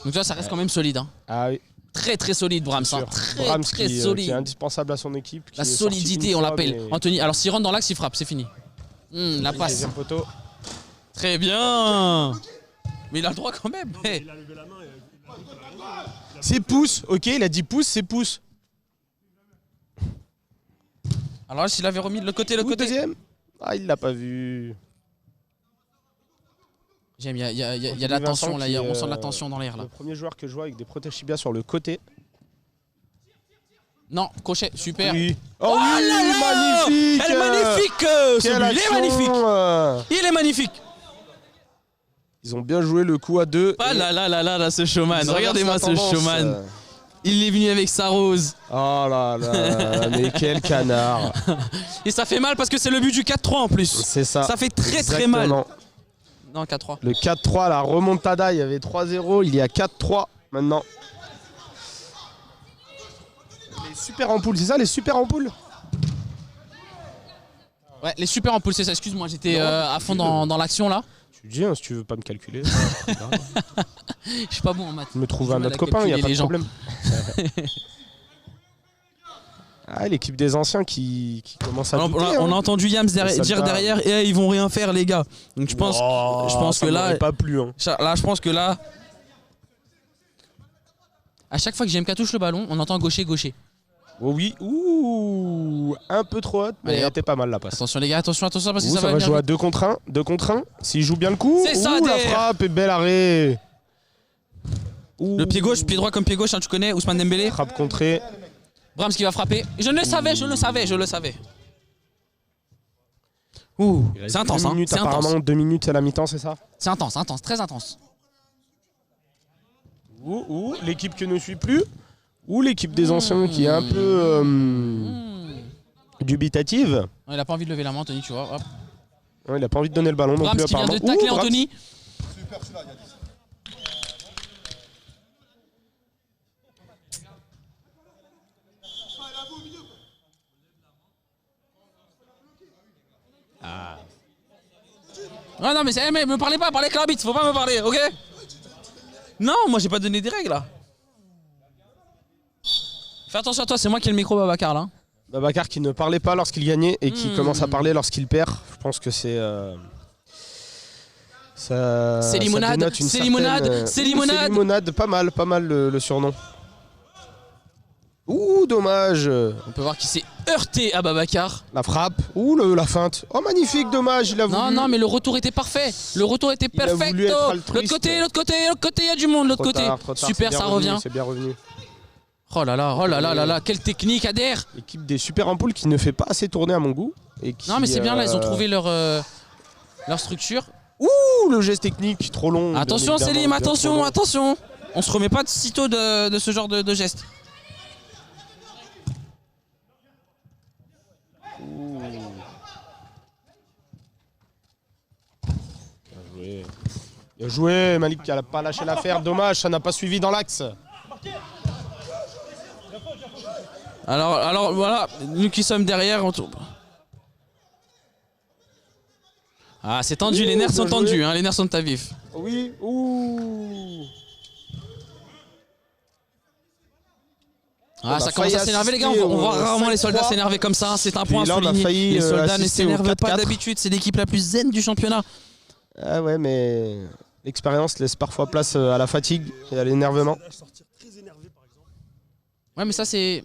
S1: Donc ça reste quand même solide. Hein.
S5: Ah oui,
S1: Très très solide Brahms. Hein.
S5: sûr.
S1: Très
S5: Brahms
S1: très
S5: qui est
S1: solide.
S5: indispensable à son équipe. Qui
S1: La
S5: est sorti
S1: solidité,
S5: une
S1: on
S5: fois,
S1: l'appelle.
S5: mais-
S1: Anthony, alors s'il rentre dans l'axe, il frappe, c'est fini. La passe.
S5: Deuxième poteau.
S1: Très bien. Mais il a le droit quand même. Hey.
S5: C'est pouce, ok, il a dit pouce, c'est pouce.
S1: Alors là, s'il avait remis de l'autre côté,
S5: Ouh, deuxième. Ah, il l'a pas vu.
S1: J'aime, il y a de
S5: Anthony
S1: la tension
S5: Vincent
S1: là,
S5: qui,
S1: on sent de la tension dans l'air là.
S5: Le premier joueur que je vois avec des protèges tibia sur le côté.
S1: Non, crochet, super.
S5: Oui.
S1: Oh
S5: oui,
S1: là là,
S5: magnifique.
S1: elle est magnifique
S5: Quelle
S1: celui, il est
S5: action,
S1: magnifique. Il est magnifique.
S5: Ils ont bien joué le coup à deux.
S1: Ah là là là là, ce showman.
S5: Ils inversent
S1: Regardez-moi
S5: la
S1: ce
S5: tendance.
S1: showman. Il est venu avec sa rose.
S5: Oh là là, mais quel canard.
S1: Et ça fait mal parce que c'est le but du 4-3 en plus.
S5: C'est ça.
S1: Ça fait très très mal.
S5: Exactement.
S1: Non, 4-3.
S5: Le 4-3, la remontada, il y avait 3-0, il y a 4-3 maintenant. Les super ampoules, c'est ça les super ampoules?
S1: Ouais, les super ampoules, c'est ça. Excuse-moi, j'étais à fond dans l'action là.
S5: Tu dis, hein, si tu veux pas me calculer.
S1: Je suis pas bon en maths.
S5: Me trouver
S1: J'ai
S5: un
S1: du mal
S5: autre
S1: à
S5: copain, il n'y a
S1: calculer
S5: pas
S1: les
S5: de
S1: gens.
S5: problème. Ah, l'équipe des anciens qui commence à
S1: On
S5: douter,
S1: a
S5: hein.
S1: entendu Yams
S5: Les
S1: dire
S5: soldats.
S1: derrière et ils vont rien faire les gars. Donc je pense
S5: ça
S1: que là,
S5: m'aurait pas plu. Hein.
S1: je pense que là, à chaque fois que JMK touche le ballon, on entend gaucher.
S5: Oh oui, ouh, un peu trop haute, mais
S1: Allez,
S5: elle
S1: hop.
S5: était pas mal la passe.
S1: Attention les gars, attention parce que
S5: Ouh,
S1: ça
S5: ça
S1: va
S5: va
S1: venir
S5: jouer à
S1: vite.
S5: 2 contre 1, 2 contre 1. S'il joue bien le coup,
S1: C'est ça,
S5: ouh, la
S1: derrière.
S5: frappe et bel arrêt. Ouh.
S1: Le pied gauche, pied droit comme pied gauche, hein, tu connais, Ousmane Dembélé.
S5: Frappe contrée.
S1: Brahms qui va frapper. Je le savais. Ouh,
S5: Il reste
S1: c'est intense,
S5: 2
S1: hein.
S5: minutes,
S1: C'est intense.
S5: apparemment 2 minutes à la mi-temps, c'est ça?
S1: C'est intense, intense, très intense.
S5: Ou l'équipe qui ne suit plus, ou l'équipe des anciens qui est un peu dubitative.
S1: Ouais, il a pas envie de lever la main, Anthony, tu vois. Hop.
S5: Ouais, il a pas envie de donner le ballon non
S1: Brahms
S5: plus
S1: qui vient
S5: apparemment.
S1: de tacler
S5: Brahms.
S1: Anthony. Non, mais me parlez pas, parlez avec l'arbitre, faut pas me parler, ok? Non, moi j'ai pas donné des règles là. Fais attention à toi, c'est moi qui ai le micro, Babacar là.
S5: Babacar qui ne parlait pas lorsqu'il gagnait et qui commence à parler lorsqu'il perd. Je pense que c'est.
S1: C'est limonade, c'est limonade, c'est limonade.
S5: C'est limonade, pas mal le surnom. Ouh, dommage.
S1: On peut voir qu'il s'est heurté à Babacar.
S5: La frappe. Ouh, la feinte. Oh, magnifique, dommage. Il a voulu.
S1: Non, mais le retour était parfait. Le retour était
S5: Il a voulu
S1: perfecto.
S5: être
S1: L'autre
S5: altruiste.
S1: côté, il y a du monde, l'autre
S5: Trop
S1: côté.
S5: tard, trop tard,
S1: Super,
S5: c'est bien
S1: ça
S5: revenu,
S1: revient.
S5: C'est bien revenu.
S1: Oh là là, quelle technique, Ader.
S5: L'équipe des Super Ampoules qui ne fait pas assez tourner à mon goût. Et qui,
S1: Non, mais c'est bien là, ils ont trouvé leur structure.
S5: Ouh, le geste technique trop long.
S1: Attention,
S5: bien évidemment,
S1: Selim,
S5: bien trop
S1: attention,
S5: long.
S1: attention. On se remet pas de sitôt de ce genre de geste.
S5: Bien joué, Malik qui n'a pas lâché l'affaire. Dommage, ça n'a pas suivi dans l'axe.
S1: Alors voilà, nous qui sommes derrière, on tourne. Ah, c'est tendu, les nerfs sont
S5: bien joué.
S1: tendus, hein, les nerfs sont à vif.
S5: Oui, ouh.
S1: Ah,
S5: On
S1: ça
S5: a
S1: commence
S5: failli
S1: à s'énerver, les gars.
S5: assister
S1: On voit
S5: au
S1: rarement les soldats
S5: 5-3.
S1: s'énerver comme ça. C'est un point à
S5: là, on a
S1: souligner.
S5: failli,
S1: Les soldats ne
S5: assister au
S1: s'énervent pas
S5: 4-4.
S1: d'habitude. C'est l'équipe la plus zen du championnat.
S5: Ah ouais, mais l'expérience laisse parfois place à la fatigue et à l'énervement.
S6: Sortir très énervé par exemple.
S1: Ouais, mais ça, c'est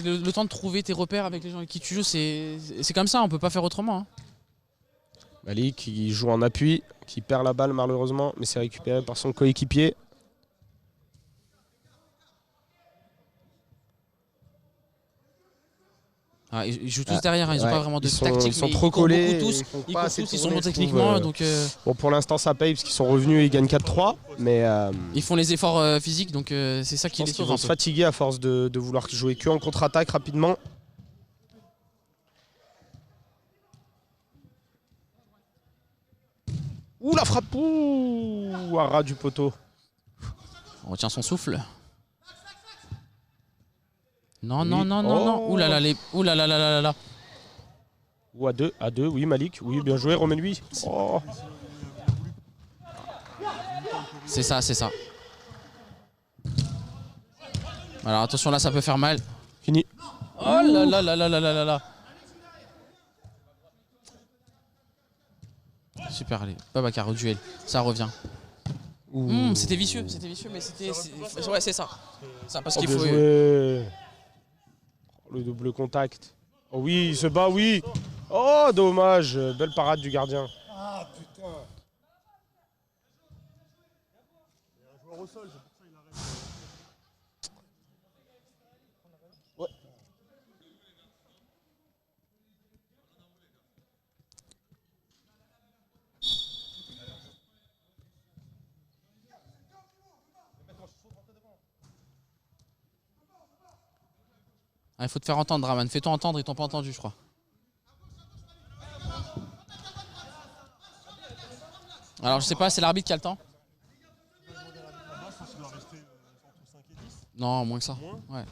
S1: le temps de trouver tes repères avec les gens avec qui tu joues. C'est comme ça, on peut pas faire autrement. Hein.
S5: Malik qui joue en appui, qui perd la balle malheureusement, mais c'est récupéré par son coéquipier.
S1: Ah, ils jouent tous derrière, hein, ils ont
S5: ouais,
S1: pas vraiment de
S5: ils sont-
S1: tactique.
S5: ils sont
S1: mais
S5: trop
S1: courent
S5: collés
S1: beaucoup tous,
S5: et ils font
S1: ils
S5: pas
S1: courent
S5: assez
S1: tous, ils sont
S5: tourner,
S1: bons
S5: je trouve,
S1: techniquement. Donc,
S5: Bon, pour l'instant ça paye parce qu'ils sont revenus et ils gagnent 4-3, mais
S1: ils font les efforts physiques, donc c'est ça
S5: je
S1: qui
S5: pense
S1: les
S5: qu'ils
S1: sauve
S5: vont
S1: un
S5: se
S1: peu.
S5: fatiguer à force de vouloir jouer que en contre-attaque rapidement. Ouh, la frappe. Ouh, à ras du poteau.
S1: On retient son souffle. Non,
S5: Oui.
S1: non, non, non, non.
S5: Oh.
S1: Ouh là là, ouh là là là là là.
S5: Ou à 2, oui Malik, oui bien joué, remets-lui. Oh.
S1: C'est ça, c'est ça. Alors attention, là ça peut faire mal.
S5: Fini.
S1: Oh là là là là là là là là. Super, allez, Babacar au duel, ça revient. C'était vicieux, mais c'était... Ouais, c'est ça. Ça, parce
S5: Oh,
S1: qu'il
S5: bien
S1: faut...
S5: joué. Oh, le double contact. Oh oui, il se bat, oui. Oh, dommage. Belle parade du gardien.
S6: Ah putain. Il y a un joueur au sol, c'est pour ça qu'il arrête.
S1: Ah, il faut te faire entendre, Draman. Fais-toi entendre, ils t'ont pas entendu, je crois. Alors, je sais pas, c'est l'arbitre qui a le temps?
S6: Il doit rester entre 5 et 10.
S1: Non, moins que ça. Ouais.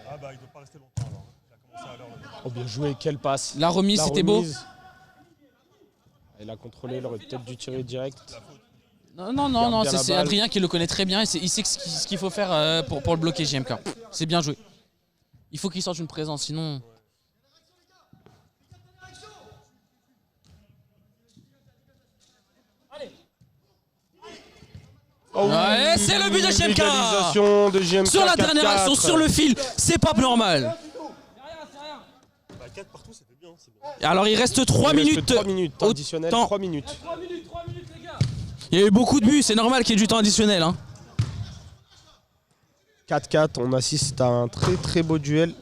S6: Ah bah il doit pas rester longtemps alors. Il a commencé à l'heure. Le...
S5: Oh, bien joué, quelle passe.
S1: La remise,
S5: La
S1: c'était beau.
S5: remise. Il a contrôlé, il aurait peut-être dû tirer direct.
S1: Non, non, non,
S5: Garde
S1: non,
S5: bien la
S1: c'est
S5: balle.
S1: Adrien qui le connaît très bien et il sait ce qu'il faut faire pour le bloquer, JMK. C'est bien joué. Il faut qu'il sorte une présence, sinon...
S5: Oh oui,
S1: Ouais, c'est le but de JMK.
S5: L'égalisation de JMK.
S1: Sur la dernière
S5: 4-4.
S1: action, sur le fil, c'est pas normal.
S6: Bah 4 partout c'était bien, c'est bien.
S1: Alors il reste 3
S5: Il reste
S1: minutes.
S5: 3 minutes,
S1: au
S5: additionnel,
S1: temps.
S5: 3 minutes.
S1: Il y a eu beaucoup de buts, c'est normal qu'il y ait du temps additionnel. Hein.
S5: 4-4, on assiste à un très très beau duel.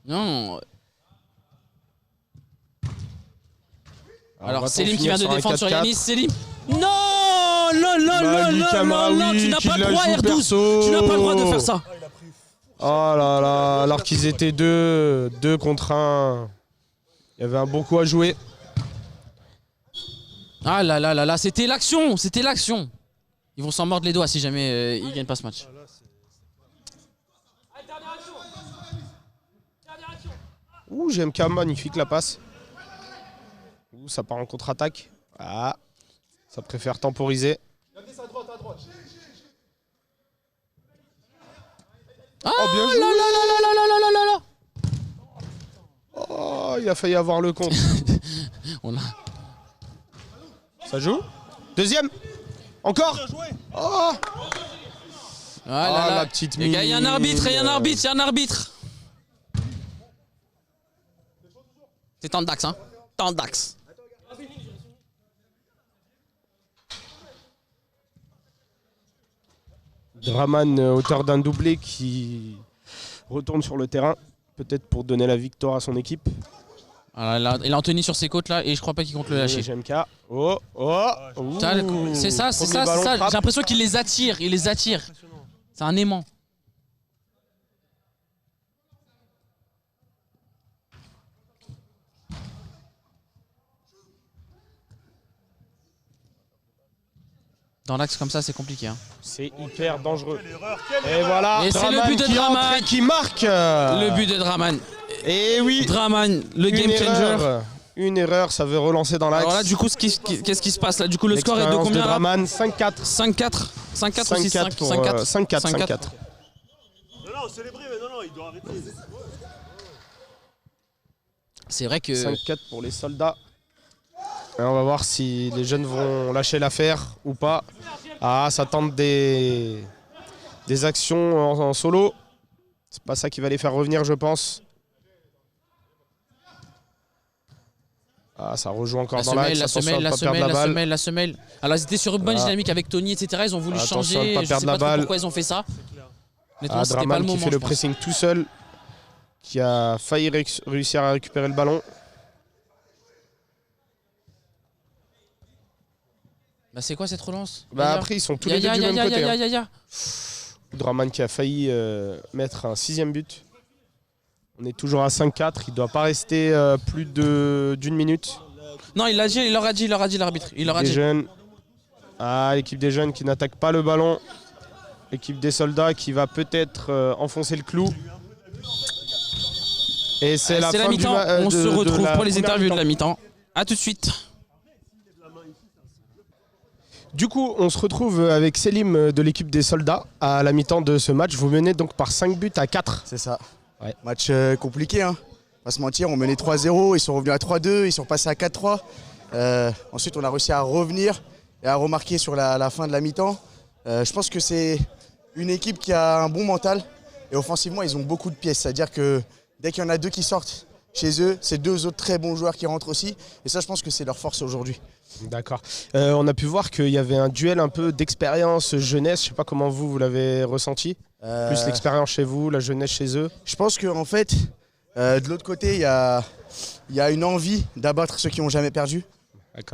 S1: Non. Alors
S5: va-t-on
S1: Selim qui
S5: finir
S1: vient de
S5: sur un
S1: défendre sur
S5: 4-4?
S1: Yanis. Selim. Non, non, non,
S5: Magui
S1: non, non,
S5: Camaraoui
S1: non, tu n'as
S5: qui
S1: pas le
S5: la
S1: droit,
S5: joue
S1: R12.
S5: perso.
S1: Tu n'as pas le droit de faire ça.
S5: Oh là là, alors qu'ils étaient 2 contre 1. Il y avait un bon coup à jouer.
S1: Ah là là là là, c'était l'action, c'était l'action. Ils vont s'en mordre les doigts si jamais ils gagnent pas ce match.
S5: Ouh, GMK, magnifique la passe. Ouh, ça part en contre-attaque. Ah, ça préfère temporiser.
S1: Ah
S5: Oh, bien
S1: là
S5: joué.
S1: là là là là là là là là.
S5: Oh, il a failli avoir le compte.
S1: On a...
S5: Ça joue. Deuxième. Encore. Oh,
S1: Ah là
S5: Ah,
S1: là.
S5: la petite
S1: Les gars, il y a un arbitre, il y a un
S5: mine.
S1: arbitre, il y a un arbitre. C'est Tandax, hein. Tandax.
S5: Draman, auteur d'un doublé, qui retourne sur le terrain. Peut-être pour donner la victoire à son équipe.
S1: Ah là, il a Anthony sur ses côtes là et je crois pas qu'il compte le lâcher.
S5: GMK. Oh, oh. Ouh.
S1: C'est ça, c'est
S5: Premier
S1: ça, c'est
S5: ballon
S1: ça.
S5: frappe.
S1: J'ai l'impression qu'il les attire, il les attire. C'est un aimant. Dans l'axe comme ça, c'est compliqué. Hein.
S5: C'est hyper dangereux.
S6: Quelle erreur, quelle
S5: Et voilà,
S1: Et c'est le but de
S5: qui entre
S1: Draman.
S5: et qui marque.
S1: Le but de Draman.
S5: Et oui,
S1: Draman, le game changer.
S5: Une erreur, ça veut relancer dans l'axe.
S1: Alors là, du coup, qu'est-ce qui se passe là? Du coup, le score est de
S5: L'expérience
S1: combien là?
S5: Draman, 5-4.
S1: 5-4 5-4 ou
S5: 5-4 pour
S1: 5-4
S5: 5-4. 5-4.
S6: Non, non, célébrer, mais non, non, il doit arrêter.
S1: C'est vrai que
S5: 5-4 pour les soldats. Et on va voir si les jeunes vont lâcher l'affaire ou pas. Ah, ça tente des actions en solo. C'est pas ça qui va les faire revenir, je pense. Ah, ça rejoue encore dans l'axe. Attention à ne pas perdre la balle.
S1: la semelle. Alors ils étaient sur une bonne dynamique avec Tony, etc. Ils ont voulu
S5: Attention à
S1: changer.
S5: ne pas
S1: Je
S5: perdre
S1: sais
S5: la
S1: pas trop
S5: balle.
S1: pourquoi ils ont fait ça. Honnêtement,
S5: Ah,
S1: c'était pas
S5: Draman
S1: le
S5: qui
S1: moment.
S5: fait
S1: je
S5: le
S1: pense.
S5: pressing tout seul. Qui a failli réussir à récupérer le ballon.
S1: Bah c'est quoi cette relance?
S5: Bah après, ils sont tous les deux du même côté. hein. Draman qui a failli mettre un 6e but. On est toujours à 5-4. Il ne doit pas rester plus d'une minute.
S1: Non, il l'a dit, il leur a dit l'arbitre. Il leur a
S5: Les
S1: dit.
S5: jeunes. Ah, l'équipe des jeunes qui n'attaque pas le ballon. L'équipe des soldats qui va peut-être enfoncer le clou. Et c'est la fin
S1: mi-temps. On se retrouve pour les interviews de la mi-temps. A tout de suite.
S5: Du coup, on se retrouve avec Selim de l'équipe des soldats à la mi-temps de ce match. Vous menez donc par 5 buts à 4.
S8: C'est ça.
S5: Ouais.
S8: Match compliqué, hein. Pas se mentir, on menait 3-0, ils sont revenus à 3-2, ils sont passés à 4-3. Ensuite, on a réussi à revenir et à remarquer sur la fin de la mi-temps. Je pense que c'est une équipe qui a un bon mental et offensivement, ils ont beaucoup de pièces. C'est-à-dire que dès qu'il y en a 2 qui sortent chez eux, c'est 2 autres très bons joueurs qui rentrent aussi. Et ça, je pense que c'est leur force aujourd'hui.
S5: D'accord. On a pu voir qu'il y avait un duel un peu d'expérience jeunesse. Je sais pas comment vous l'avez ressenti. Plus l'expérience chez vous, la jeunesse chez eux.
S8: Je pense qu'en fait, de l'autre côté, il y a une envie d'abattre ceux qui n'ont jamais perdu,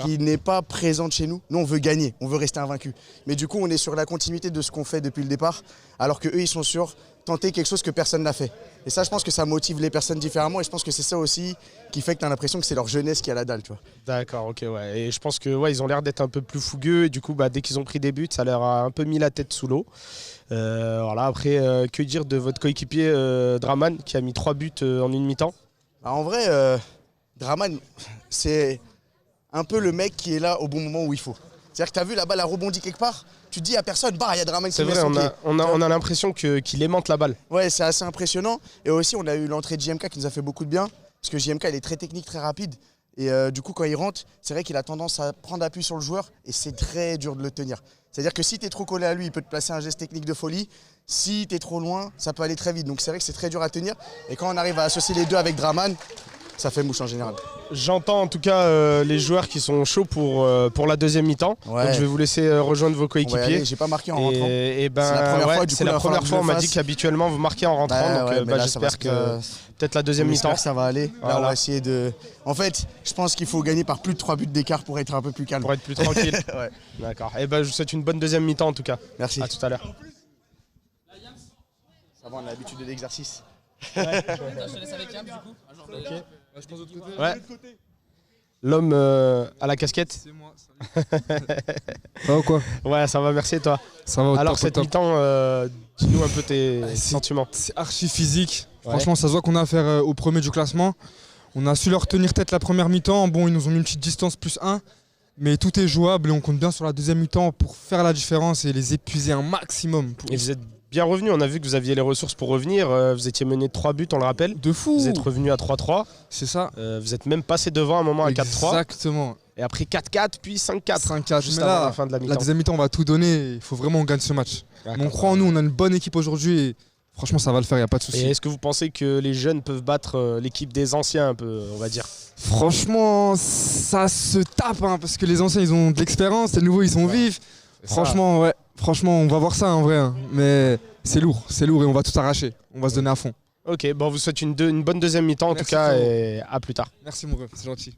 S8: qui n'est pas présente chez nous. Nous, on veut gagner, on veut rester invaincu. Mais du coup, on est sur la continuité de ce qu'on fait depuis le départ, alors qu'eux, ils sont sur tenter quelque chose que personne n'a fait. Et ça, je pense que ça motive les personnes différemment, et je pense que c'est ça aussi qui fait que tu as l'impression que c'est leur jeunesse qui a la dalle, tu vois.
S5: D'accord, ok, ouais. Et je pense que ouais, ils ont l'air d'être un peu plus fougueux, et du coup, bah, dès qu'ils ont pris des buts, ça leur a un peu mis la tête sous l'eau. Voilà, après, que dire de votre coéquipier Draman, qui a mis 3 buts en une mi-temps?
S8: Bah, en vrai, Draman, c'est un peu le mec qui est là au bon moment où il faut. C'est-à-dire que tu as vu, la balle a rebondi quelque part, tu te dis à personne, bah, il y a Draman qui
S5: C'est
S8: met
S5: vrai,
S8: son pied.
S5: on a l'impression qu'il aimante la balle.
S8: Ouais, c'est assez impressionnant. Et aussi, on a eu l'entrée de JMK qui nous a fait beaucoup de bien. Parce que JMK, il est très technique, très rapide. Et du coup, quand il rentre, c'est vrai qu'il a tendance à prendre appui sur le joueur. Et c'est très dur de le tenir. C'est-à-dire que si tu es trop collé à lui, il peut te placer un geste technique de folie. Si tu es trop loin, ça peut aller très vite. Donc c'est vrai que c'est très dur à tenir. Et quand on arrive à associer les deux avec Draman, ça fait mouche en général.
S5: J'entends en tout cas les joueurs qui sont chauds pour la deuxième mi-temps.
S8: Ouais.
S5: Donc je vais vous laisser rejoindre vos
S8: On va y aller,
S5: coéquipiers.
S8: j'ai pas marqué en rentrant.
S5: Et ben,
S8: C'est la première
S5: ouais,
S8: fois, du coup,
S5: c'est
S8: il
S5: la
S8: va falloir
S5: première
S8: que
S5: fois,
S8: je
S5: on
S8: le
S5: m'a dit
S8: fasse.
S5: qu'habituellement vous marquez en rentrant.
S8: Bah,
S5: donc
S8: ouais, mais là, ça va
S5: j'espère que
S8: se-
S5: peut-être la deuxième
S8: On espère
S5: mi-temps.
S8: que ça va aller. Là,
S5: Voilà.
S8: on va essayer de. En fait, je pense qu'il faut gagner par plus de 3 buts d'écart pour être un peu plus calme.
S5: Pour être plus tranquille.
S8: Ouais.
S5: D'accord. Et ben je vous souhaite une bonne deuxième mi-temps en tout cas.
S8: Merci.
S5: À tout à l'heure.
S8: Ça va, on a l'habitude de l'exercice.
S1: Je te laisse avec Yam, du coup. Un genre de-
S5: Ouais. L'homme à la casquette.
S9: C'est moi, salut. Ça va ou quoi?
S5: Ouais, ça va, merci et toi.
S9: Ça va au
S5: Alors
S9: top, au
S5: cette
S9: top.
S5: mi-temps, dis-nous un peu tes
S9: c'est-
S5: sentiments.
S9: C'est archi physique.
S5: Ouais.
S9: Franchement, ça se voit qu'on a affaire au premier du classement. On a su leur tenir tête la première mi-temps. Bon, ils nous ont mis une petite distance +1. Mais tout est jouable et on compte bien sur la deuxième mi-temps pour faire la différence et les épuiser un maximum.
S5: Et vous êtes bien revenu, on a vu que vous aviez les ressources pour revenir. Vous étiez mené de 3 buts, on le rappelle.
S9: De fou.
S5: Vous êtes revenu à 3-3.
S9: C'est ça.
S5: Vous êtes même passé devant à un moment à 4-3.
S9: Exactement.
S5: Et après 4-4, puis 5-4.
S9: 5-4.
S5: Juste
S9: Mais
S5: avant
S9: là,
S5: la fin de la
S9: la
S5: mi-temps.
S9: deuxième mi-temps, on va tout donner. Il faut vraiment qu'on gagne ce match. Mais on croit en nous, on a une bonne équipe aujourd'hui et franchement, ça va le faire, il n'y a pas de
S5: Et
S9: souci.
S5: est-ce que vous pensez que les jeunes peuvent battre l'équipe des anciens un peu, on va dire?
S9: Franchement, ça se tape hein, parce que les anciens ils ont de l'expérience, les nouveaux ils sont vifs. Franchement, ouais, franchement, on va voir ça en vrai. hein. Mais c'est lourd et on va tout arracher. On va se donner à fond.
S5: Ok, bon, on vous souhaite une bonne deuxième mi-temps en tout
S9: Merci,
S5: cas
S9: frérot.
S5: et à plus tard.
S9: Merci mon ref, c'est gentil.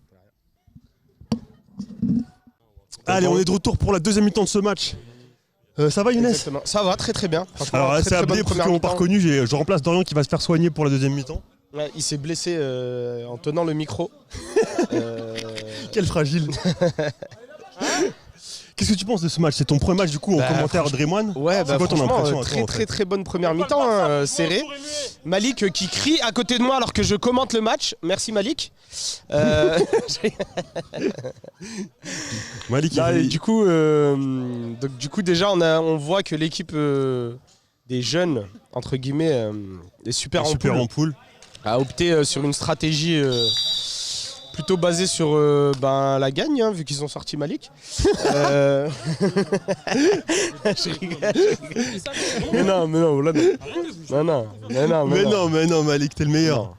S6: Allez, on est de retour pour la deuxième mi-temps de ce match. Ça va Younes?
S5: Exactement. Ça va très très bien. Franchement,
S6: Alors là,
S5: très,
S6: c'est
S5: très
S6: Abdé,
S5: bonne
S6: pour ceux qui
S5: première
S6: l'ont pas
S5: mi-temps.
S6: reconnu, je remplace Dorian qui va se faire soigner pour la deuxième mi-temps.
S5: Ouais, il s'est blessé en tenant le micro.
S6: Quel fragile. Qu'est-ce que tu penses de ce match? C'est ton premier match du coup en
S5: Bah,
S6: commentaire
S5: franchement-
S6: Dreamone.
S5: Ouais,
S6: C'est quoi ton
S5: franchement,
S6: impression à toi,
S5: très
S6: en
S5: très
S6: fait
S5: très bonne première mi-temps, hein, serré. Malik qui crie à côté de moi alors que je commente le match. Merci Malik.
S6: Malik,
S5: Là, et du coup, déjà on voit que l'équipe des jeunes entre guillemets des super
S6: en poule
S5: a opté sur une stratégie plutôt basée sur la gagne, hein, vu qu'ils ont sorti Malik. Je rigole. Mais non, là, non.
S6: Mais non, Malik, t'es le meilleur.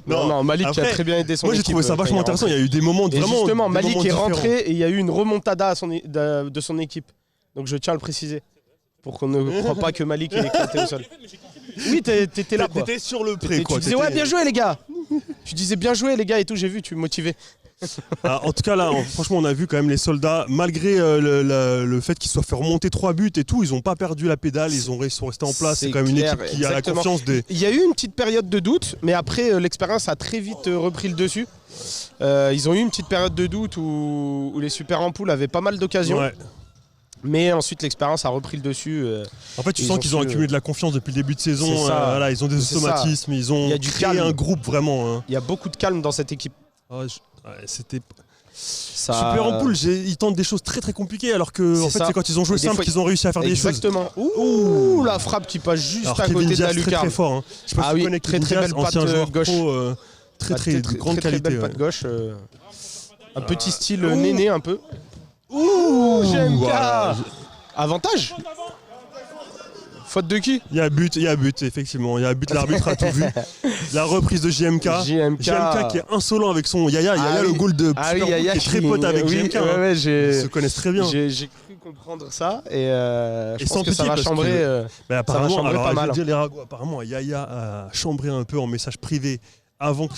S5: Non, Malik qui a
S6: Après,
S5: très bien aidé son
S6: moi j'ai
S5: équipe.
S6: trouvé ça vachement intéressant. Il y a eu des moments
S5: Et
S6: vraiment.
S5: justement,
S6: des
S5: Malik
S6: moments
S5: est
S6: différents.
S5: rentré et il y a eu une remontada de son équipe. Donc je tiens à le préciser. Pour qu'on ne croit pas que Malik est éclaté au sol. Oui, t'étais là quoi.
S6: T'étais sur le pré quoi.
S5: Tu disais ouais, bien joué les gars. Tu disais bien joué les gars et tout, j'ai vu, tu me motivais.
S6: Ah, en tout cas là, franchement on a vu quand même les soldats, malgré le fait qu'ils soient fait remonter 3 buts et tout, ils n'ont pas perdu la pédale, ils sont restés en place. C'est quand même une
S5: clair,
S6: équipe qui a la
S5: exactement.
S6: confiance des...
S5: Il y a eu une petite période de doute, mais après l'expérience a très vite repris le dessus. Ils ont eu une petite période de doute où les super en poule avaient pas mal d'occasions.
S6: Ouais.
S5: Mais ensuite l'expérience a repris le dessus.
S6: En fait tu sens qu'ils ont accumulé de la confiance depuis le début de saison,
S5: C'est ça.
S6: voilà, ils ont des
S5: C'est
S6: automatismes, ils ont
S5: Il y a du
S6: créé
S5: calme.
S6: un groupe vraiment. Hein.
S5: Il y a beaucoup de calme dans cette équipe.
S6: Ouais, c'était...
S5: Ça...
S6: Super en poule, ils tentent des choses très très compliquées alors que en fait,
S5: ça.
S6: c'est quand ils ont joué
S5: Et des
S6: simple
S5: fois-
S6: qu'ils ont réussi à faire des choses.
S5: Exactement. Ouh, la frappe qui passe juste
S6: Alors
S5: à
S6: Kevin
S5: côté de
S6: Diaz,
S5: la
S6: très
S5: lucarne.
S6: très fort. Hein. Je sais pas
S5: Ah
S6: si
S5: oui,
S6: tu connais
S5: très,
S6: Kevin
S5: très
S6: Diaz,
S5: belle
S6: ancien
S5: patte,
S6: joueur
S5: gauche.
S6: pro, très grande
S5: très
S6: qualité.
S5: belle
S6: ouais.
S5: patte gauche. Un petit style néné un peu. Ouh, GMK.
S6: Voilà.
S5: Avantage. Faute de qui?
S6: Il y a but, effectivement. Il y a but, l'arbitre a tout vu. La reprise de JMK.
S5: JMK
S6: qui est insolent avec son Yaya.
S5: Ah
S6: le
S5: oui.
S6: goal de
S5: Ah
S6: Super
S5: oui,
S6: Bowl
S5: Yaya
S6: qui est très pote avec
S5: oui,
S6: JMK.
S5: ouais,
S6: hein.
S5: ouais,
S6: Ils se connaissent très bien.
S5: J'ai cru comprendre ça et je pense
S6: sans
S5: que ça
S6: pitié,
S5: va
S6: parce
S5: chambrer.
S6: que- Mais apparemment,
S5: chambrer
S6: alors,
S5: pas
S6: je
S5: mal.
S6: vais dire les ragots. Apparemment, Yaya a chambré un peu en message privé avant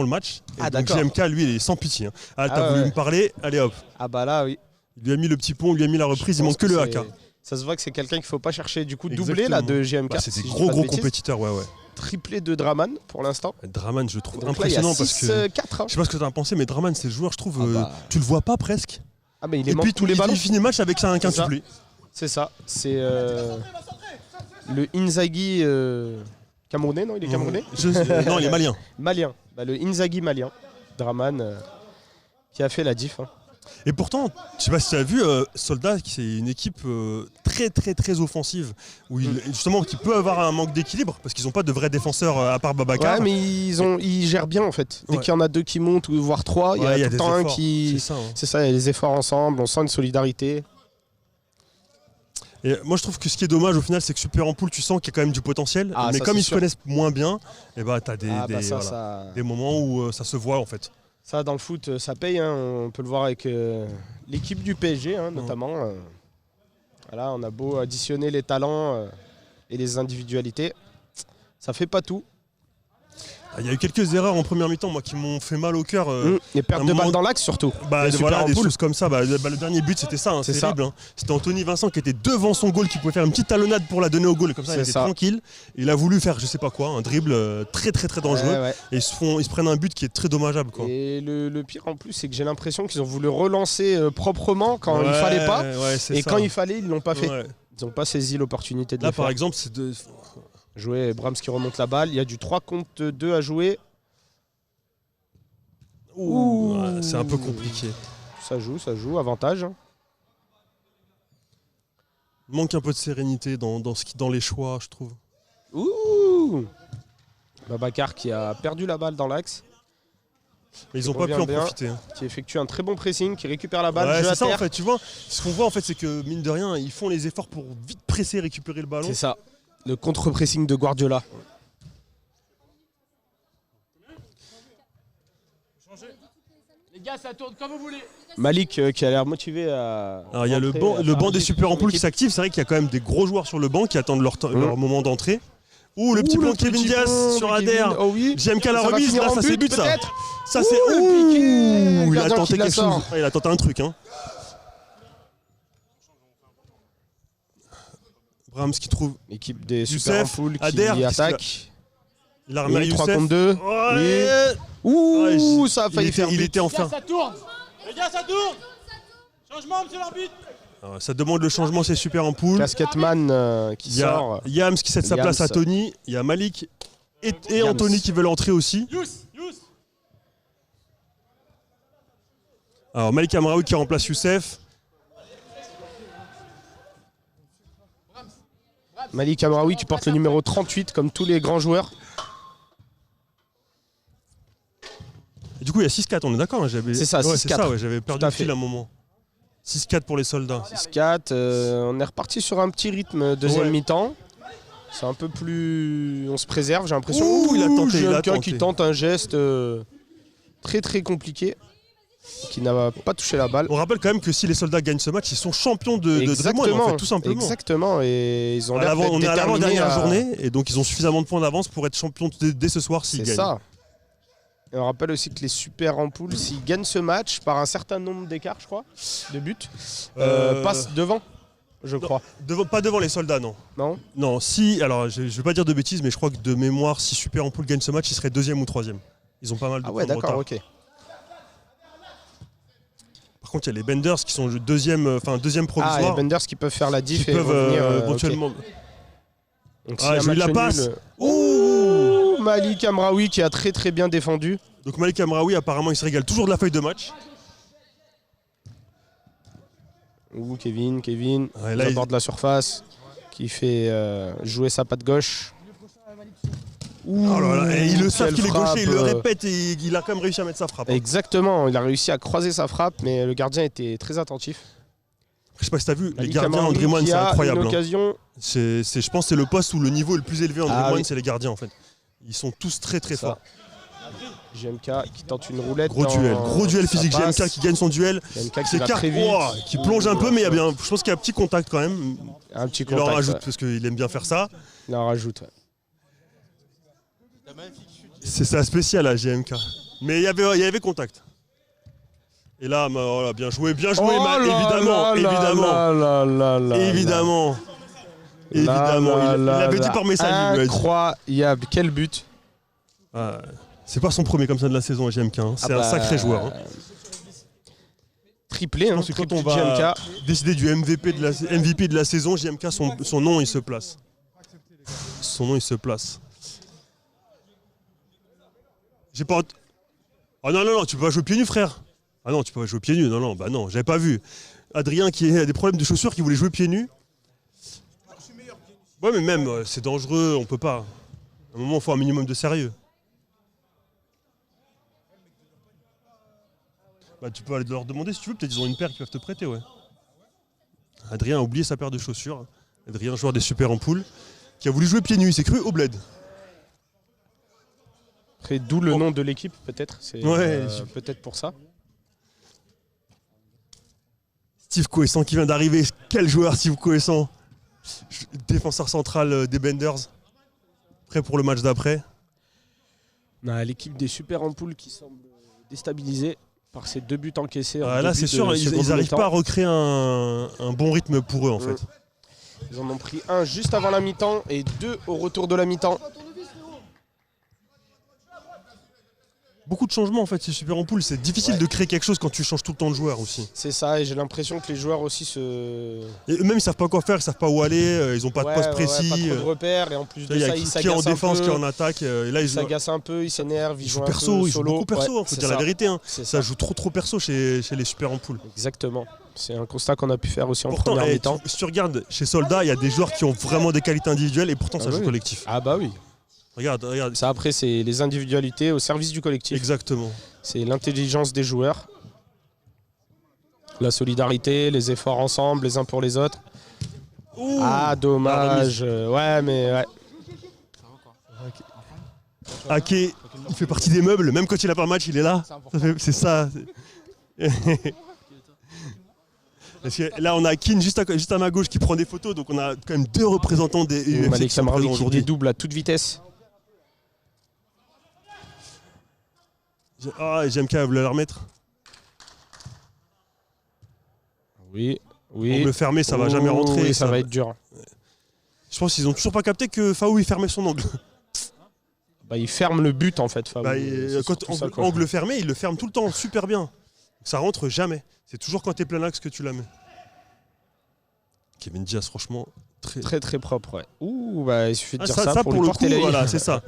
S6: le match. Et
S5: Ah,
S6: donc
S5: d'accord.
S6: JMK, lui, il est sans pitié. Hein. Ah, t'as
S5: Ah,
S6: voulu
S5: ouais.
S6: me parler, allez hop.
S5: Ah bah là, oui.
S6: Il lui a mis le petit pont, il lui a mis la reprise, il
S5: Je
S6: manque
S5: pense
S6: que le
S5: c'est-
S6: AK.
S5: Ça se voit que c'est quelqu'un qu'il faut pas chercher. Du coup, doublé là
S6: Exactement.
S5: de GMK.
S6: Bah, c'est
S5: si
S6: des
S5: je dis
S6: gros
S5: pas de
S6: gros
S5: bêtises.
S6: compétiteurs, ouais.
S5: Triplé de Draman pour l'instant.
S6: Draman, je le trouve
S5: Donc là, il y a
S6: impressionnant parce que.
S5: 6-4. hein.
S6: Je sais pas ce que t'en as pensé, mais Draman, c'est le joueur, je trouve,
S5: Ah bah.
S6: tu le vois pas presque.
S5: Ah mais il
S6: Et
S5: est
S6: puis
S5: tous les ballons.
S6: il finit le match avec un
S5: C'est ça.
S6: quintuplé.
S5: C'est ça. C'est le Inzaghi camerounais, non? Il est camerounais?
S6: Non, il est malien.
S5: Malien. Bah, le Inzaghi malien. Draman qui a fait la diff. hein.
S6: Et pourtant, je sais pas si tu as vu, Soldat, c'est une équipe très très très offensive, où justement qui peut avoir un manque d'équilibre, parce qu'ils n'ont pas de vrais défenseurs à part Babacar.
S5: Ouais, mais ils gèrent bien en fait. Dès
S6: Ouais.
S5: qu'il y en a deux qui montent, ou voire trois, il y
S6: Ouais,
S5: a tout le temps un
S6: efforts.
S5: qui.
S6: C'est ça, hein.
S5: C'est ça, il y a des efforts ensemble, on sent une solidarité.
S6: Et moi je trouve que ce qui est dommage au final, c'est que Super Ampoule, tu sens qu'il y a quand même du potentiel,
S5: Ah,
S6: mais
S5: ça,
S6: comme
S5: c'est
S6: ils se
S5: sûr.
S6: connaissent moins bien, et bah t'as
S5: Ça,
S6: voilà, des moments où ça se voit en fait.
S5: ça, dans le foot, ça paye. Hein. On peut le voir avec l'équipe du PSG, hein, notamment. Voilà, on a beau additionner les talents et les individualités, ça fait pas tout.
S6: Il y a eu quelques erreurs en première mi-temps, moi, qui m'ont fait mal au cœur.
S5: Les pertes
S6: un
S5: de
S6: moment-
S5: balles dans l'axe surtout.
S6: Bah,
S5: Les Super
S6: voilà, des
S5: Ampoule.
S6: choses comme ça. Le dernier but, c'était ça, hein,
S5: C'est
S6: terrible. Hein. C'était Anthony Vincent qui était devant son goal, qui pouvait faire une petite talonnade pour la donner au goal. Comme ça, il
S5: C'est
S6: était
S5: ça.
S6: tranquille. Il a voulu faire, je sais pas quoi, un dribble très très très dangereux.
S5: Ouais, ouais.
S6: Et ils se prennent un but qui est très dommageable. Quoi.
S5: Et le pire en plus, c'est que j'ai l'impression qu'ils ont voulu relancer proprement quand il fallait pas.
S6: Ouais, c'est
S5: Et
S6: ça.
S5: quand il fallait, ils l'ont pas fait.
S6: Ouais.
S5: Ils n'ont pas saisi l'opportunité de
S6: Là,
S5: le faire.
S6: par exemple, c'est de.
S5: Jouer Brahms qui remonte la balle. Il y a du 3 contre 2 à jouer.
S6: Ouh, ouais, c'est un peu compliqué.
S5: Ça joue, avantage.
S6: Il manque un peu de sérénité dans les choix, je trouve.
S5: Ouh Babacar qui a perdu la balle dans l'axe.
S6: Mais ils n'ont
S5: Qui
S6: pas pu
S5: revient
S6: en
S5: bien,
S6: profiter. Hein.
S5: Qui effectue un très bon pressing, qui récupère la balle,
S6: Ouais,
S5: jeu à
S6: c'est ça
S5: terre.
S6: en fait, tu vois. Ce qu'on voit en fait, c'est que mine de rien, ils font les efforts pour vite presser, récupérer le ballon.
S5: C'est ça. Le contre-pressing de Guardiola.
S10: Les gars, ça tourne comme vous voulez.
S5: Malik qui a l'air motivé à.
S6: Alors il y a le
S5: rentrer,
S6: banc,
S5: à
S6: le
S5: faire
S6: banc des
S5: bouger
S6: Super
S5: son
S6: Ampoule qui
S5: équipe.
S6: s'active. C'est vrai qu'il y a quand même des gros joueurs sur le banc qui attendent leur moment d'entrée. Ouh, le petit
S5: Ouh,
S6: plan
S5: le
S6: de Kevin
S5: petit
S6: Diaz
S5: pont
S6: sur
S5: de
S6: Ader.
S5: Kevin. Oh oui.
S6: JMK la
S5: Ça va
S6: remise,
S5: finir
S6: là
S5: en
S6: ça c'est
S5: but,
S6: but ça.
S5: peut-être.
S6: Ça c'est
S5: Ouh, le piqué.
S6: Ouh, il a
S5: Gardien
S6: tenté
S5: qui la
S6: quelque
S5: sort.
S6: chose. Ouais, il a tenté un truc. Hein. Brahms qui trouve.
S5: L'équipe des
S6: Youssef,
S5: Super Ampoule qui
S6: Ader, qu'est-ce
S5: attaque.
S6: Il a remis à
S5: Oui, 3
S6: Youssef.
S5: contre 2.
S6: Ouais.
S5: Ouh,
S6: Ouais,
S5: ça a failli faire
S6: il
S5: but.
S6: était enfin.
S10: Ça tourne. Les gars, ça tourne. Changement, monsieur l'arbitre.
S6: Alors, ça demande le changement, c'est Super Ampoule.
S5: Casketman qui
S6: Il y a
S5: sort.
S6: Yams qui cède sa
S5: Yams.
S6: place à Tony. Il y a Malik et
S5: Yams.
S6: Anthony qui veulent entrer aussi.
S10: Yous.
S6: Alors Malik Amraoui qui remplace Youssef.
S5: Malik Amraoui qui porte le numéro 38 comme tous les grands joueurs.
S6: Et du coup, il y a 6-4, on est d'accord.
S5: C'est ça, 6-4.
S6: Ouais, j'avais perdu
S5: Tout à
S6: le fil
S5: fait.
S6: à un moment. 6-4 pour les soldats.
S5: 6-4. On est reparti sur un petit rythme deuxième
S6: Ouais.
S5: mi-temps. C'est un peu plus. On se préserve, j'ai l'impression.
S6: Ouh, il a tenté, il a
S5: Quelqu'un
S6: tenté.
S5: qui tente un geste très très compliqué. Qui n'a pas touché la balle.
S6: On rappelle quand même que si les soldats gagnent ce match, ils sont champions de Dreamland, en fait, tout simplement.
S5: Exactement. Et ils ont l'air d'être
S6: On est à l'avant-dernière
S5: déterminés
S6: journée, et donc ils ont suffisamment de points d'avance pour être champions dès ce soir s'ils
S5: C'est
S6: gagnent.
S5: ça. Et on rappelle aussi que les Super Ampoule, s'ils gagnent ce match par un certain nombre d'écarts, je crois, de buts, passent devant, je crois.
S6: Pas devant les soldats, non.
S5: Non.
S6: Non, si, alors je vais pas dire de bêtises, mais je crois que de mémoire, si Super Ampoule gagne ce match, ils seraient deuxième ou troisième. Ils ont pas mal de
S5: Ah ouais,
S6: points de
S5: d'accord,
S6: retard.
S5: ok.
S6: Par contre, il y a les Benders qui sont deuxième
S5: Ah,
S6: provisoire.
S5: les Benders qui peuvent faire la diff
S6: qui
S5: et
S6: peuvent
S5: revenir.
S6: éventuellement.
S5: Ok. Donc,
S6: Ah,
S5: s'il y a
S6: j'ai eu la
S5: match
S6: passe.
S5: nul, Ouh, Malik Amraoui qui a très très bien défendu.
S6: Donc Malik Amraoui, apparemment, il se régale toujours de la feuille de match.
S5: Ouh, Kevin,
S6: Ouais, là,
S5: il
S6: il-
S5: aborde la surface, qui fait jouer sa patte gauche. Ouh,
S6: Oh là là, et il le savent
S5: quelle
S6: qu'il est gaucher, il le
S5: frappe.
S6: répète et il a quand même réussi à mettre sa frappe.
S5: Exactement, il a réussi à croiser sa frappe, mais le gardien était très attentif.
S6: Je sais pas si t'as vu, les
S5: Malik
S6: gardiens en
S5: Amraoui
S6: Dreamland,
S5: qui
S6: c'est
S5: a
S6: incroyable.
S5: Une
S6: hein.
S5: occasion.
S6: Je pense que c'est le poste où le niveau est le plus élevé en
S5: Ah
S6: Dreamland,
S5: oui.
S6: c'est les gardiens en fait. Ils sont tous très très
S5: Ça.
S6: forts.
S5: JMK qui tente une roulette.
S6: Gros duel
S5: ça
S6: physique.
S5: passe.
S6: JMK qui gagne son duel.
S5: JMK qui
S6: C'est
S5: va
S6: Car-
S5: très vite.
S6: Ouah, qui plonge un peu, mais il y a bien, je pense qu'il y a un petit contact quand même.
S5: Un petit
S6: Il en
S5: contact.
S6: rajoute
S5: ouais.
S6: parce qu'il aime bien faire ça.
S5: Il en rajoute. Ouais.
S6: C'est ça spécial à JMK. Mais il y avait contact. Et là, voilà, bien joué, évidemment, évidemment. Il avait dit par message. il lui a dit.
S5: Incroyable, quel but.
S6: Ah, c'est pas son premier comme ça de la saison à JMK. Hein. C'est
S5: Ah
S6: un
S5: bah,
S6: sacré joueur. Hein.
S5: Triplé,
S6: Je
S5: hein,
S6: pense que quand
S5: triplé
S6: on va
S5: JMK.
S6: décider du MVP de la saison, JMK, son nom, il se place. Son nom, il se place. J'ai pas... Oh non, tu peux pas jouer pieds nus, frère. Ah non, tu peux pas jouer pieds nus. Non, bah non, j'avais pas vu. Adrien qui a des problèmes de chaussures, qui voulait jouer pieds nus. Ouais, mais même, c'est dangereux, on peut pas. À un moment, il faut un minimum de sérieux. Bah, tu peux aller leur demander si tu veux, peut-être ils ont une paire qui peuvent te prêter, ouais. Adrien a oublié sa paire de chaussures. Adrien, joueur des Super Ampoules, qui a voulu jouer pieds nus, il s'est cru au bled.
S5: Après, d'où le nom de l'équipe, peut-être. C'est
S6: Ouais.
S5: peut-être pour ça.
S6: Steve Coessant qui vient d'arriver. Quel joueur, Steve Coessant. Défenseur central des Benders. Prêt pour le match d'après.
S5: On a l'équipe des Super Ampoules qui semble déstabilisée par ces 2 buts encaissés.
S6: Là, c'est sûr, ils n'arrivent pas à recréer un bon rythme pour eux, en fait.
S5: Ils en ont pris un juste avant la mi-temps et 2 au retour de la mi-temps.
S6: Beaucoup de changements, en fait, ces Super Ampoules. C'est difficile de créer quelque chose quand tu changes tout le temps de joueur aussi.
S5: C'est ça, et j'ai l'impression que les joueurs aussi se...
S6: Et eux-mêmes, ils savent pas quoi faire, ils savent pas où aller, ils ont pas de poste précis.
S5: pas trop de repères, et en plus de ça, ils s'agacent un peu.
S6: Qui est en défense, qui est en attaque. Et là,
S5: ils s'agacent un peu, ils s'énervent, ils jouent un peu
S6: perso, ils jouent
S5: solo.
S6: beaucoup perso, faut dire la vérité. Hein. Ça joue trop perso chez les Super Ampoules.
S5: Exactement. C'est un constat qu'on a pu faire aussi en
S6: pourtant,
S5: première mi-temps.
S6: Si tu regardes, chez Soldat, il y a des joueurs qui ont vraiment des qualités individuelles et pourtant ça joue collectif.
S5: Ah bah oui.
S6: Regarde.
S5: Ça après, c'est les individualités au service du collectif.
S6: Exactement.
S5: C'est l'intelligence des joueurs. La solidarité, les efforts ensemble, les uns pour les autres.
S6: Ouh,
S5: ah, dommage. Ouais, mais ouais.
S6: Ake, il fait partie des meubles, même quand il n'a pas le match, il est là. C'est ça. Parce que là, on a Keane juste à ma gauche qui prend des photos, donc on a quand même 2 représentants des UFC
S5: Malik
S6: qui sont présents
S5: Samraoui qui
S6: aujourd'hui.
S5: dédouble à toute vitesse.
S6: JMK voulait la remettre.
S5: Oui.
S6: Angle fermé, ça va jamais rentrer.
S5: Oui, ça va être dur.
S6: Je pense qu'ils ont toujours pas capté que Faou il fermait son angle.
S5: Bah, il ferme le but en fait. Faou.
S6: Quand angle fermé, il le ferme tout le temps, super bien. Ça rentre jamais. C'est toujours quand t'es plein axe que tu la mets. Kevin Diaz, franchement,
S5: très propre. Ouais. Ouh, bah, il suffit de dire
S6: ça
S5: pour lui porter la
S6: voilà, c'est ça.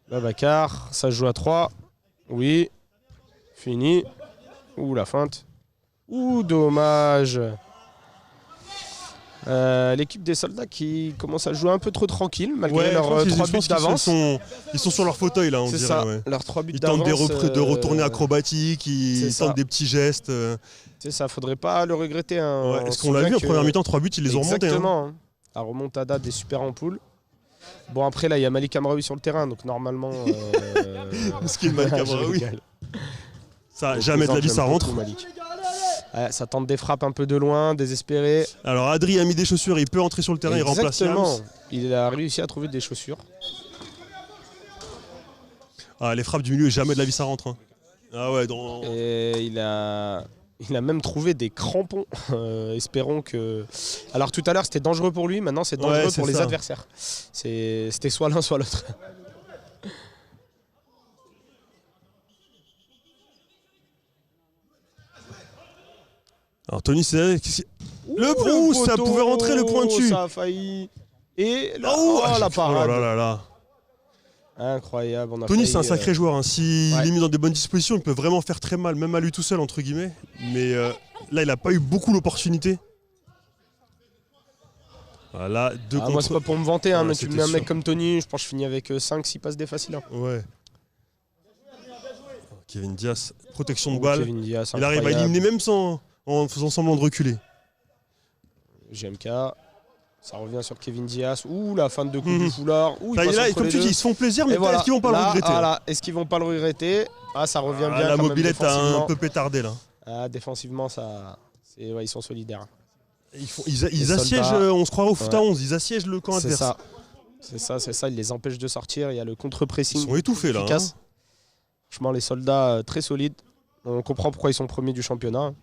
S5: Babacar, ça joue à 3. Oui. Fini. Ouh, la feinte. Ouh, dommage. L'équipe des Soldats qui commence à jouer un peu trop tranquille malgré leurs 3 buts d'avance.
S6: Ils sont sur leur fauteuil là, on dirait.
S5: Ça,
S6: ouais.
S5: leurs 3 buts
S6: ils
S5: d'avance.
S6: tentent de retourner acrobatiques, ils tentent des petits gestes.
S5: C'est ça, faudrait pas le regretter. Hein.
S6: Est-ce qu'on l'a vu en première mi-temps, 3 buts, ils les ont remontés.
S5: Exactement. Hein. La remontada des Super Ampoules. Bon, après là, il y a Malik Amraoui sur le terrain, donc normalement.
S6: Ce qui est Malik Amraoui. Ça, jamais de la vie, ça rentre.
S5: Ouais, ça tente des frappes un peu de loin, désespéré.
S6: Alors Adri a mis des chaussures, il peut entrer sur le terrain, il remplace Yams.
S5: Il a réussi à trouver des chaussures.
S6: Les frappes du milieu, jamais de la vie ça rentre. Hein. Ah ouais,
S5: Et il a même trouvé des crampons. Espérons que. Alors tout à l'heure c'était dangereux pour lui, maintenant c'est dangereux pour les adversaires. C'était soit l'un soit l'autre.
S6: Alors Tony, c'est ça pouvait rentrer le point dessus.
S5: Ça a failli. Et là, la parade.
S6: Oh là là.
S5: Incroyable.
S6: Tony, c'est un sacré joueur. Hein. S'il est mis dans des bonnes dispositions, il peut vraiment faire très mal, même à lui tout seul, entre guillemets. Mais là, il n'a pas eu beaucoup l'opportunité. Voilà,
S5: moi, c'est pas pour me vanter, hein, mais tu mets un mec comme Tony, je pense que je finis avec 5-6 passes des faciles. Hein.
S6: Ouais. Kevin Diaz, protection de balle.
S5: Kevin Diaz,
S6: il arrive à éliminer même en faisant semblant de reculer.
S5: JMK, ça revient sur Kevin Diaz. Ouh, la fin de coup du foulard. Ouh,
S6: là, comme tu dis, ils se font plaisir, mais est-ce qu'ils vont pas le regretter
S5: Est-ce qu'ils vont pas le regretter? Ça revient bien.
S6: La mobilette a un peu pétardé là.
S5: Défensivement, ils sont solidaires.
S6: Ils assiègent, on se croirait au foot à 11, ils assiègent le camp adverse.
S5: C'est ça, ils les empêchent de sortir. Il y a le contre-pressing.
S6: Ils sont étouffés là.
S5: Franchement, les Soldats très solides. On comprend pourquoi ils sont premiers du championnat.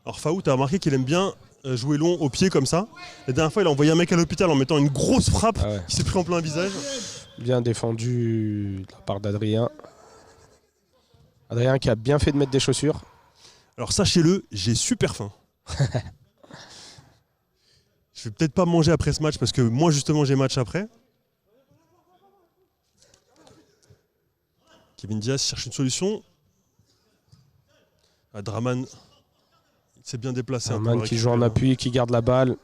S6: Alors Faou, t'as remarqué qu'il aime bien jouer long au pied comme ça. La dernière fois, il a envoyé un mec à l'hôpital en mettant une grosse frappe qui s'est pris en plein visage.
S5: Bien défendu de la part d'Adrien. Adrien qui a bien fait de mettre des chaussures.
S6: Alors sachez-le, j'ai super faim. Je vais peut-être pas manger après ce match parce que moi justement j'ai match après. Kevin Diaz cherche une solution. Draman s'est bien déplacé.
S5: Draman qui joue en appui, qui garde la balle.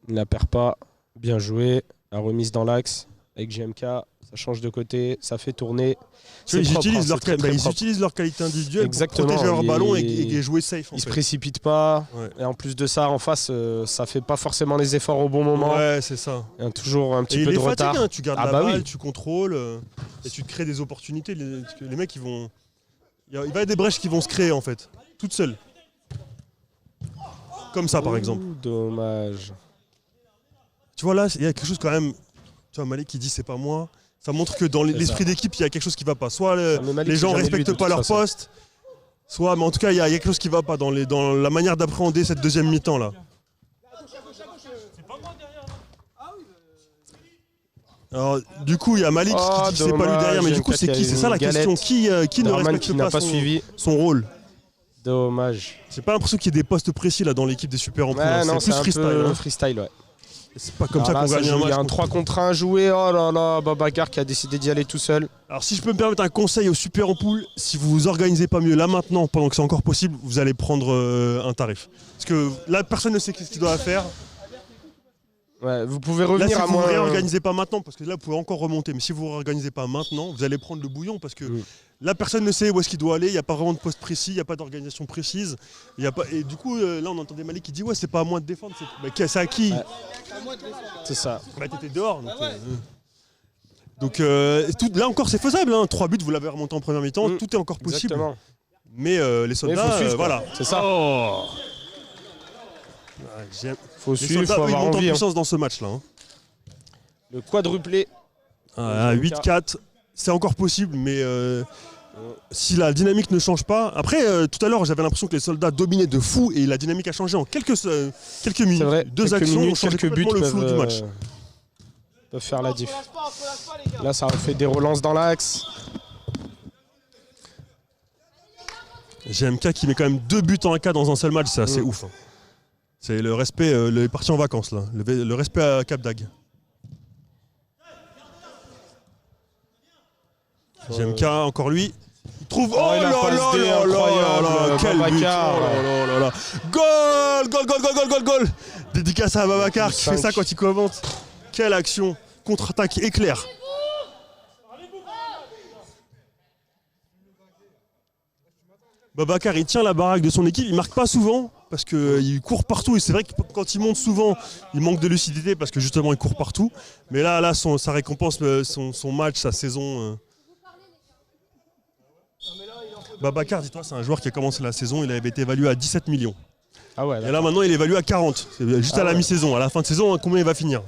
S5: Il ne la perd pas. Bien joué. La remise dans l'axe avec JMK. Ça change de côté, ça fait tourner.
S6: Tu vois,
S5: C'est
S6: ils
S5: propre,
S6: utilisent
S5: hein,
S6: leur
S5: c'est très,
S6: ils
S5: propre.
S6: utilisent leur qualité individuelle
S5: Exactement,
S6: pour protéger leur ballon
S5: et-
S6: et jouer safe. En
S5: Ils se
S6: fait.
S5: précipitent pas.
S6: Ouais.
S5: Et en plus de ça, en face, ça fait pas forcément les efforts au bon moment.
S6: Ouais, c'est ça.
S5: Il y a toujours un petit
S6: Et
S5: peu
S6: il
S5: de
S6: est
S5: retard.
S6: fatigué, hein. Tu gardes
S5: Ah
S6: la
S5: bah
S6: balle,
S5: oui.
S6: tu contrôles et tu te crées des opportunités. Les mecs, ils vont. Il va y avoir des brèches qui vont se créer en fait, toutes seules. Comme ça par exemple.
S5: Ouh, dommage.
S6: Tu vois là, il y a quelque chose quand même. Tu vois, Malik qui dit c'est pas moi. Ça montre que dans l'esprit d'équipe, il y a quelque chose qui va pas. Soit
S5: mais Malik,
S6: les
S5: c'est
S6: gens
S5: jamais lui,
S6: respectent
S5: de
S6: pas
S5: toute
S6: leur
S5: façon.
S6: poste, soit, mais en tout cas, il y a quelque chose qui va pas dans la manière d'appréhender cette deuxième mi-temps là. Alors, du coup, il y a Malik qui dit que c'est pas lui derrière, mais du coup, c'est qui? C'est ça la question. Qui ne
S5: Darman
S6: respecte
S5: qui n'a pas suivi.
S6: son rôle?
S5: Dommage.
S6: J'ai pas l'impression qu'il y ait des postes précis là dans l'équipe des super en
S5: Ouais, non,
S6: c'est
S5: c'est
S6: plus
S5: un
S6: freestyle.
S5: peu
S6: hein.
S5: freestyle, ouais.
S6: C'est pas comme
S5: Alors
S6: ça
S5: là,
S6: qu'on gagne un
S5: joue,
S6: match.
S5: il y a un 3 contre 1 joué. Oh là là, Babacar qui a décidé d'y aller tout seul.
S6: Alors si je peux me permettre un conseil aux super en poule, si vous vous organisez pas mieux là maintenant, pendant que c'est encore possible, vous allez prendre un tarif. Parce que là, personne ne sait ce qu'il doit faire.
S5: Ouais, vous pouvez
S6: Là,
S5: revenir
S6: si
S5: à
S6: vous
S5: moins.
S6: ne réorganisez pas maintenant, parce que là, vous pouvez encore remonter, mais si vous ne réorganisez pas maintenant, vous allez prendre le bouillon, parce que là, personne ne sait où est-ce qu'il doit aller, il n'y a pas vraiment de poste précis, il n'y a pas d'organisation précise. Il y a pas... Et du coup, là, on entendait Malik qui dit « Ouais, c'est pas à moi de défendre, c'est à qui ?»
S5: C'est ça.
S6: Bah, t'étais dehors. Donc, là encore, c'est faisable. 3 buts, vous l'avez remonté en première mi-temps, tout est encore possible.
S5: Exactement.
S6: Mais les soldats,
S5: faut suivre, quoi.
S6: voilà.
S5: C'est ça.
S6: Oh. Ouais,
S5: Faut
S6: les
S5: suivre,
S6: soldats,
S5: faut
S6: eux, ils
S5: avoir
S6: montent en
S5: envie.
S6: puissance dans ce match-là. hein.
S5: Le quadruplé.
S6: À 8-4, c'est encore possible, mais si la dynamique ne change pas. Après, tout à l'heure, j'avais l'impression que les soldats dominaient de fou et la dynamique a changé en quelques minutes.
S5: Vrai,
S6: Deux
S5: quelques
S6: actions ont
S5: minutes,
S6: changé
S5: quelques buts
S6: complètement le flou du match.
S5: peuvent faire la diff. Là, ça fait des relances dans l'axe.
S6: GMK qui met quand même 2 buts en AK dans un seul match, c'est assez ouf. hein. C'est le respect, il est parti en vacances là, le respect à Cap d'Agde. GMK, encore lui. Il trouve. Oh
S5: il a
S6: là
S5: pas
S6: là
S5: ce dé
S6: là
S5: incroyable,
S6: là, quel but.
S5: Babacar.
S6: Oh là là là. Goal. Dédicace à Babacar qui fait ça quand il commente. Quelle action. Contre-attaque éclair. Babacar, il tient la baraque de son équipe, il marque pas souvent parce qu'il court partout et c'est vrai que quand il monte souvent, il manque de lucidité parce que justement il court partout. Mais là ça récompense son match, sa saison. Babacar, dis-toi, c'est un joueur qui a commencé la saison, il avait été évalué à 17 millions.
S5: Ah ouais,
S6: et là maintenant il est évalué à 40, c'est juste à la mi-saison. À la fin de saison, combien il va finir?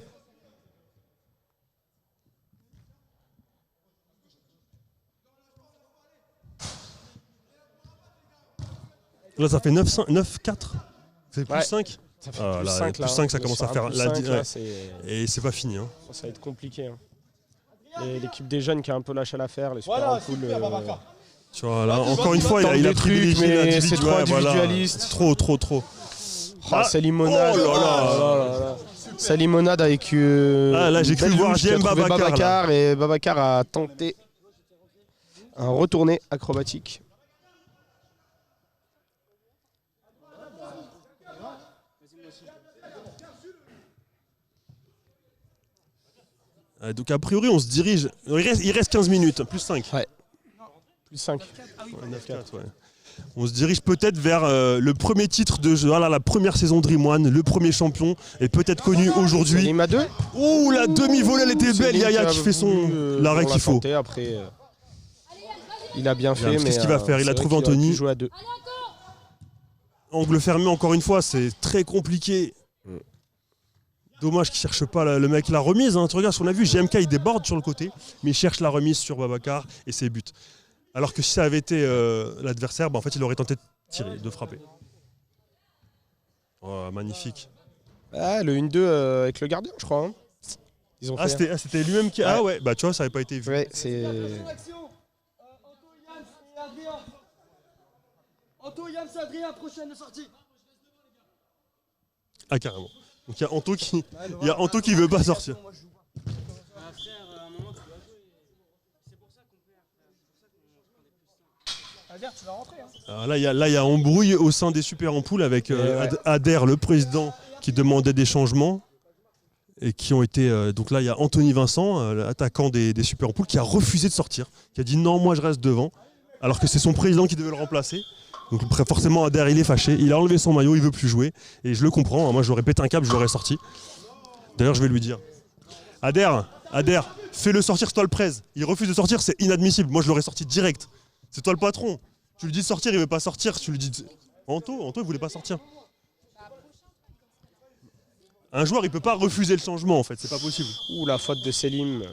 S6: Là, ça fait 9-4. C'est plus 5.
S5: Ça fait plus 5 là.
S6: Plus 5, ça commence à faire.
S5: Plus 5, là,
S6: et c'est pas fini. Hein.
S5: Ça va être compliqué. Hein. L'équipe des jeunes qui a un peu lâché l'affaire, les super en poule.
S6: Tu vois, là, encore une fois, il a privilégié
S5: mais c'est trop
S6: individualiste.
S5: individualiste.
S6: Trop.
S5: Sa limonade.
S6: Oh là là.
S5: Sa limonade avec.
S6: Là, j'ai cru voir JM
S5: Babacar. Et Babacar a tenté un retourné acrobatique.
S6: Donc a priori on se dirige, il reste 15 minutes, plus 5.
S5: Ouais. Plus 5.
S6: 9-4, ouais. On se dirige peut-être vers le premier titre de jeu, la première saison de Dream One, le premier champion, et peut-être connu aujourd'hui.
S5: Salim à 2.
S6: Ouh, la demi-volée elle était belle, Yaya qui fait l'arrêt qu'il faut.
S5: Après, il a bien fait, mais
S6: qu'est-ce qu'il va faire? Il a trouvé Anthony.
S5: Jouer à 2.
S6: Angle fermé encore une fois, c'est très compliqué. Dommage qu'il cherche pas le mec la remise. Hein. Tu regardes ce qu'on a vu, GMK il déborde sur le côté, mais il cherche la remise sur Babacar et ses buts. Alors que si ça avait été l'adversaire, en fait il aurait tenté de tirer, de frapper. Oh, magnifique.
S5: Ah, le 1-2 avec le gardien, je crois. Hein. Ils ont fait.
S6: C'était lui-même qui. Ah ouais, bah tu vois, ça n'avait pas été vu.
S5: Ouais, c'est.
S2: Anto, Yann, Adrien, prochaine sortie.
S6: Ah carrément. Donc il y a Anto qui veut pas sortir. Alors là il y a embrouille au sein des super en poule avec Adair, le président, qui demandait des changements. et qui ont été... donc là, il y a Anthony Vincent, l'attaquant des Super Ampoules, qui a refusé de sortir, qui a dit non, moi je reste devant, alors que c'est son président qui devait le remplacer. Donc forcément, Adair, il est fâché, il a enlevé son maillot, il veut plus jouer, et je le comprends, moi je l'aurais pété un câble, je l'aurais sorti. D'ailleurs, je vais lui dire, Adair, fais-le sortir, c'est toi le prez. Il refuse de sortir, c'est inadmissible, moi je l'aurais sorti direct. C'est toi le patron. Tu lui dis de sortir, il veut pas sortir, tu lui dis... Anto, il voulait pas sortir. Un joueur, il peut pas refuser le changement en fait, c'est pas possible.
S5: Ouh, la faute de Selim.
S6: Ça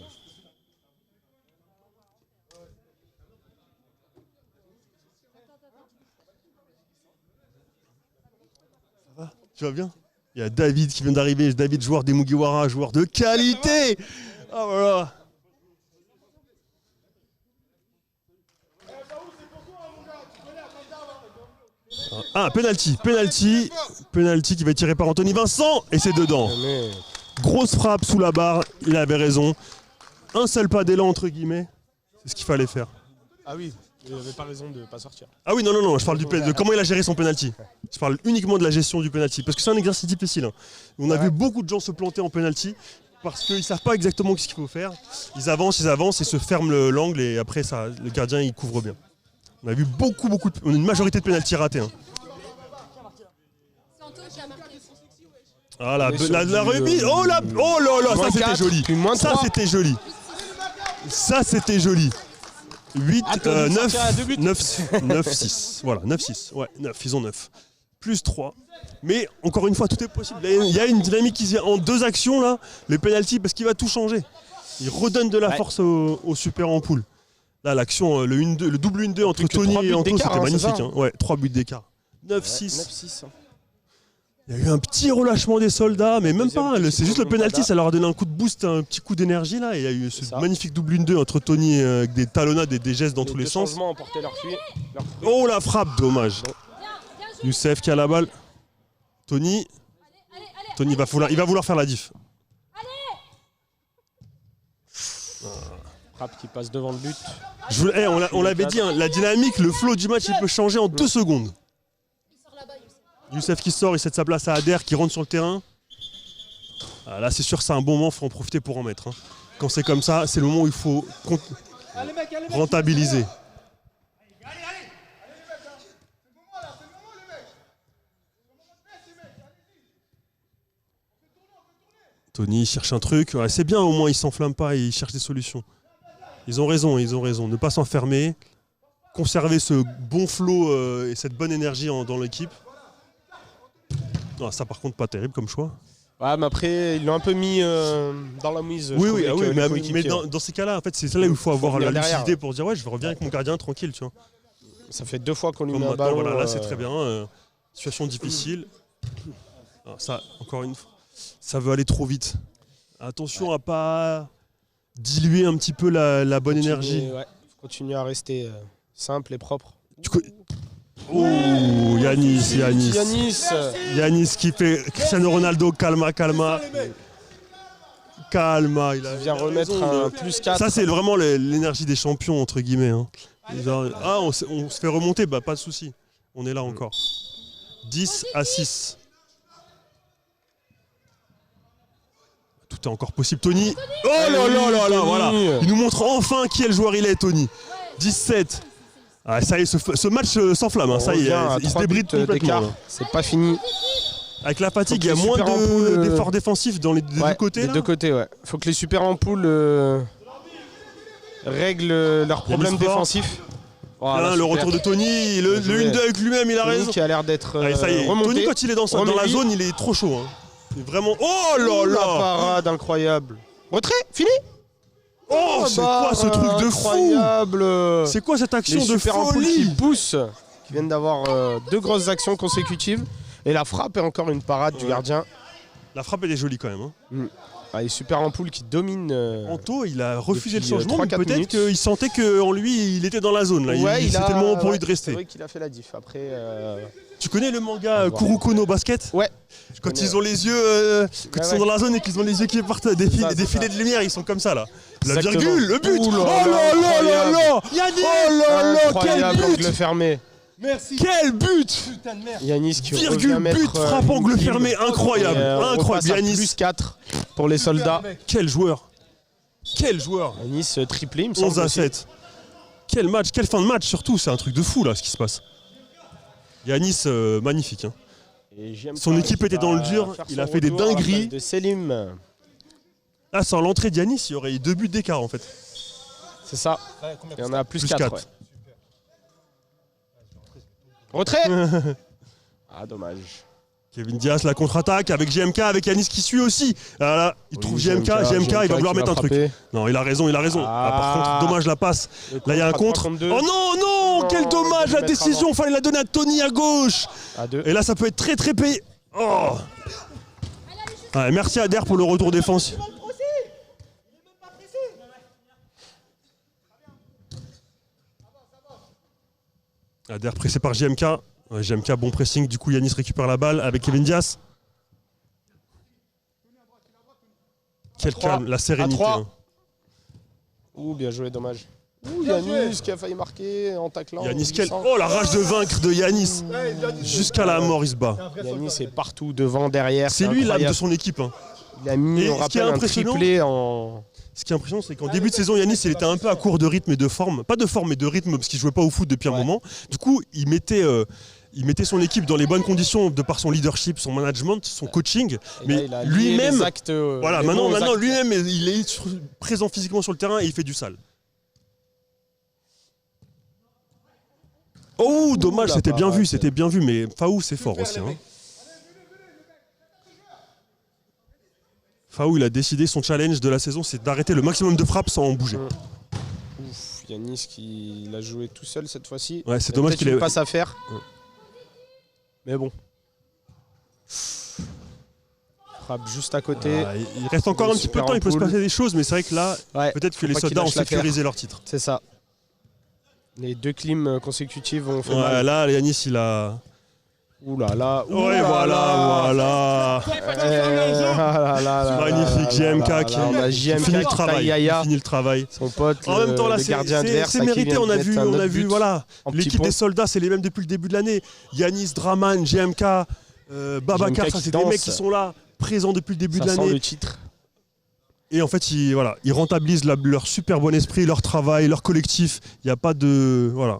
S6: va ? Tu vas bien ? Il y a David qui vient d'arriver, David, joueur des Mugiwara, joueur de qualité. Ah voilà. Ah, penalty qui va être tiré par Anthony Vincent et c'est dedans. Grosse frappe sous la barre, il avait raison. Un seul pas d'élan entre guillemets, c'est ce qu'il fallait faire.
S5: Ah oui, il n'avait pas raison de ne pas sortir.
S6: Ah oui, non, je parle de comment il a géré son penalty. Je parle uniquement de la gestion du penalty, parce que c'est un exercice difficile. Hein. On a vu beaucoup de gens se planter en penalty parce qu'ils ne savent pas exactement ce qu'il faut faire. Ils avancent et se ferment l'angle et après ça, le gardien il couvre bien. On a vu on a une majorité de penalty ratés. Hein. Ah la remise, oh là, ça c'était joli. Ça c'était joli. 8, 9, 6. Voilà, 9, 6. Ouais, 9, ils ont 9. Plus 3. Mais encore une fois, tout est possible. Il y a une dynamique qui se vient en 2 actions là, le penalty, parce qu'il va tout changer. Il redonne de la force au Super Ampoule. Là, l'action, le double 1-2 entre Tony et Anto, c'était magnifique. Hein. Ouais, 3 buts d'écart. 9-6. Il y a eu un petit relâchement des soldats, mais même pas. C'est juste le penalty, ça leur a donné un coup de boost, un petit coup d'énergie là. Et il y a eu ce magnifique double 1-2 entre Tony avec des talonnades et des gestes dans tous les sens. Oh la frappe, dommage. Youssef qui a la balle. Tony va vouloir faire la diff.
S5: Frappe qui passe devant le but.
S6: On l'avait dit, hein, la dynamique, le flow du match, il peut changer en 2 secondes. Youssef qui sort, il cède sa place à Adair qui rentre sur le terrain. Ah, là, c'est sûr, c'est un bon moment, il faut en profiter pour en mettre. Hein. Quand c'est comme ça, c'est le moment où il faut rentabiliser. Tony cherche un truc. Ouais, c'est bien, au moins, il s'enflamme pas et il cherche des solutions. Ils ont raison. Ne pas s'enfermer. Conserver ce bon flow et cette bonne énergie dans l'équipe. Non, ça, par contre, pas terrible comme choix.
S5: Ouais, mais après, ils l'ont un peu mis dans la mise.
S6: Oui, mais dans ces cas-là, en fait, c'est là où il faut avoir la lucidité pour dire ouais, je vais revenir avec mon gardien tranquille, tu vois.
S5: Ça fait 2 fois qu'on lui met un
S6: ballon.
S5: Voilà,
S6: là, c'est très bien. Situation difficile. Alors, ça, encore une fois, ça veut aller trop vite. Attention à pas diluer un petit peu la bonne énergie.
S5: Ouais, faut continuer à rester simple et propre.
S6: Oh, Yanis qui fait Cristiano Ronaldo, calma. Il vient
S5: remettre un plus 4.
S6: Ça, c'est vraiment l'énergie des champions, entre guillemets. Hein. On se fait remonter, bah pas de souci. On est là encore. 10-6. Tout est encore possible. Tony. Oh là, voilà. Il nous montre enfin qui est le joueur il est, Tony. 17. Ah, ça y est, ce match s'enflamme. Hein. Ça y est, il se débride complètement.
S5: C'est pas fini.
S6: Avec la fatigue, il y a moins d'efforts défensifs dans les deux côtés.
S5: Les deux côtés, ouais. Faut que les Super Ampoules règlent leurs problèmes défensifs.
S6: Voilà, le retour de Tony, le 1-2 avec lui-même, il a raison.
S5: Tony qui a l'air d'être
S6: remonté. Tony, quand il est dans la zone, il est trop chaud. Hein. C'est vraiment. Oh là là!
S5: La parade incroyable. Retrait, fini.
S6: Oh, c'est quoi ce truc de
S5: incroyable.
S6: Fou? C'est quoi cette action de folie
S5: qui pousse, qui viennent d'avoir 2 grosses actions consécutives. Et la frappe est encore une parade du gardien.
S6: La frappe elle est jolie quand même. Hein.
S5: Les Super Ampoules qui dominent.
S6: Anto, il a refusé le changement. Peut-être qu'il sentait qu'en lui, il était dans la zone. Là. C'était le moment pour lui de rester.
S5: C'est vrai qu'il a fait la diff. Après,
S6: tu connais le manga Kuroko no Basket?
S5: Ouais.
S6: Quand ils ont les yeux, quand ils sont dans la zone et qu'ils ont les yeux qui partent des filets de lumière, ils sont comme ça là. La virgule, le but. Oh là là là là.
S5: Yannick. Oh là là, quel but. Angle fermé.
S6: Merci. Quel but.
S5: Putain de merde. Yanis qui
S6: virgule but, frappe angle fermé, incroyable. Incroyable. Yanis.
S5: Plus 4 pour les soldats.
S6: Quel joueur! Quel joueur!
S5: Yanis triplé, il me semble.
S6: 11 à
S5: aussi.
S6: 7. Quel match, quelle fin de match surtout, c'est un truc de fou là ce qui se passe. Yanis, magnifique. Hein.
S5: Et JMK
S6: Son équipe
S5: qui
S6: était dans
S5: va
S6: le dur,
S5: faire
S6: il
S5: son
S6: a fait des
S5: retour à la
S6: dingueries.
S5: place de Selim.
S6: Là, sans l'entrée d'Yanis, il y aurait eu 2 buts d'écart en fait.
S5: C'est ça. Il y en a plus 4.
S6: 4.
S5: Ouais. Retrait. Ah, dommage.
S6: Kevin Diaz, la contre-attaque avec JMK, avec Yanis qui suit aussi. Ah là, il
S5: Oui,
S6: trouve JMK, il va vouloir mettre un truc. Non, il a raison, il a raison. Ah, par contre, dommage la passe. Là, il y a un contre. Oh non, non, quel dommage la décision. Fallait la donner à Tony à gauche. Et là, ça peut être très très payé. Oh. Ouais, merci Adair pour le retour défensif. Adair pressé par JMK. Ouais, JMK, bon pressing. Du coup, Yanis récupère la balle avec Kevin Diaz. Quel calme, la sérénité. Hein.
S5: Ouh, bien joué, dommage. Ouh, Yanis qui a failli marquer en taclant.
S6: Yanis, oh la rage de vaincre de Yanis. Jusqu'à la mort, il se bat.
S5: Yanis est partout, devant, derrière.
S6: C'est lui l'âme de son équipe. Hein.
S5: Il a mis, on rappelle, un triplé en...
S6: Ce qui est impressionnant, c'est qu'en début de saison, Yanis, il était un peu à court de rythme et de forme. Pas de forme, mais de rythme, parce qu'il jouait pas au foot depuis un moment. Du coup, il mettait son équipe dans les bonnes conditions de par son leadership, son management, son coaching. Mais lui-même, voilà, maintenant lui-même, il est présent physiquement sur le terrain et il fait du sale. Oh, dommage, c'était bien vu, mais Faou, c'est fort aussi. Hein. Faou, il a décidé son challenge de la saison, c'est d'arrêter le maximum de frappes sans en bouger.
S5: Ouf, Yanis qui l'a joué tout seul cette fois-ci.
S6: Ouais, c'est dommage qu'il ait
S5: pas à faire. Mais bon. Frappe juste à côté.
S6: Ah, il reste encore un petit peu de temps, il peut se passer des choses, mais c'est vrai que là, peut-être que les soldats ont sécurisé leur titre.
S5: C'est ça. Les 2 clims consécutives ont fait
S6: mal. Là, Yanis, il a...
S5: Ouh là là.
S6: Ouais, voilà. Magnifique, JMK qui finit le travail.
S5: Son pote,
S6: en même temps, là,
S5: le gardien adverse.
S6: C'est mérité, on a vu, voilà. L'équipe des soldats, c'est les mêmes depuis le début de l'année. Yanis, Draman, JMK, Babacar, ça c'est des mecs qui sont là, présents depuis le début de l'année.
S5: Le titre.
S6: Et en fait, ils rentabilisent leur super bon esprit, leur travail, leur collectif. Il n'y a pas de... Voilà.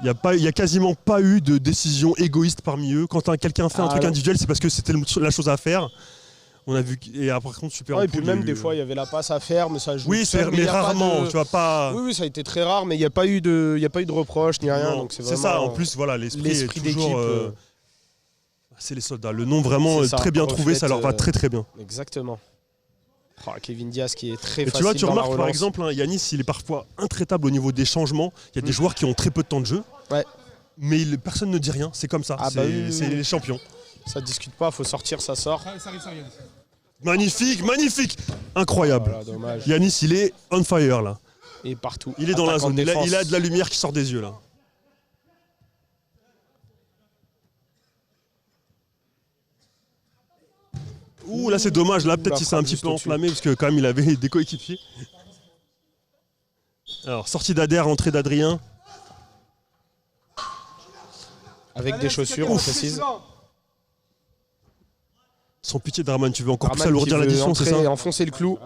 S6: Il n'y a quasiment pas eu de décision égoïste parmi eux. Quand quelqu'un fait un truc individuel, c'est parce que c'était la chose à faire. On a vu et par contre super.
S5: Et puis même des fois il y avait la passe à faire, mais ça joue.
S6: Oui, mais rarement. Tu vois pas.
S5: Oui, ça a été très rare, mais il n'y a pas eu de reproches ni rien. Donc
S6: c'est ça. En plus, voilà, l'esprit est toujours. C'est les soldats. Le nom vraiment très bien trouvé, ça leur va très très bien.
S5: Exactement. Oh, Kevin Diaz qui est très facile.
S6: Tu vois, tu remarques par exemple, hein, Yanis, il est parfois intraitable au niveau des changements. Il y a des joueurs qui ont très peu de temps de jeu.
S5: Ouais.
S6: Mais personne ne dit rien, c'est comme ça. C'est les champions.
S5: Ça ne discute pas, il faut sortir, ça sort.
S10: Ça arrive, Yanis.
S6: Magnifique, magnifique. Incroyable.
S5: Voilà,
S6: Yanis, il est on fire là.
S5: Et partout.
S6: Il est dans la zone. Il a de la lumière qui sort des yeux là. Ouh, là c'est dommage, là peut-être qu'il s'est un petit peu enflammé parce que quand même il avait des coéquipiers. Alors, sortie d'Adair, entrée d'Adrien.
S5: Avec des chaussures, on précise.
S6: Sans pitié, Draman, tu veux encore plus alourdir l'addition, c'est ça?
S5: Et enfoncer le clou.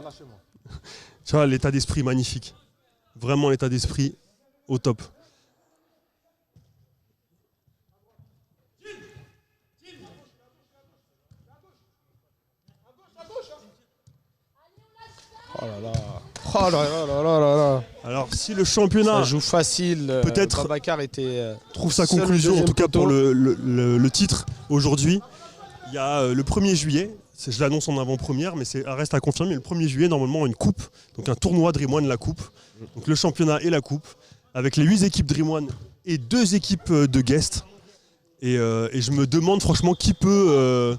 S6: Tu vois, l'état d'esprit magnifique. Vraiment l'état d'esprit au top.
S5: Oh là là. Oh là là là là là.
S6: Alors si le championnat
S5: ça joue facile,
S6: peut-être
S5: Babacar était
S6: trouve sa conclusion en tout cas pour le titre aujourd'hui. Il y a le 1er juillet, je l'annonce en avant-première, mais ça reste à confirmer. Le 1er juillet, normalement, une coupe, donc un tournoi Dream One, la coupe. Donc le championnat et la coupe, avec les 8 équipes Dream One et 2 équipes de guest. Et je me demande franchement qui peut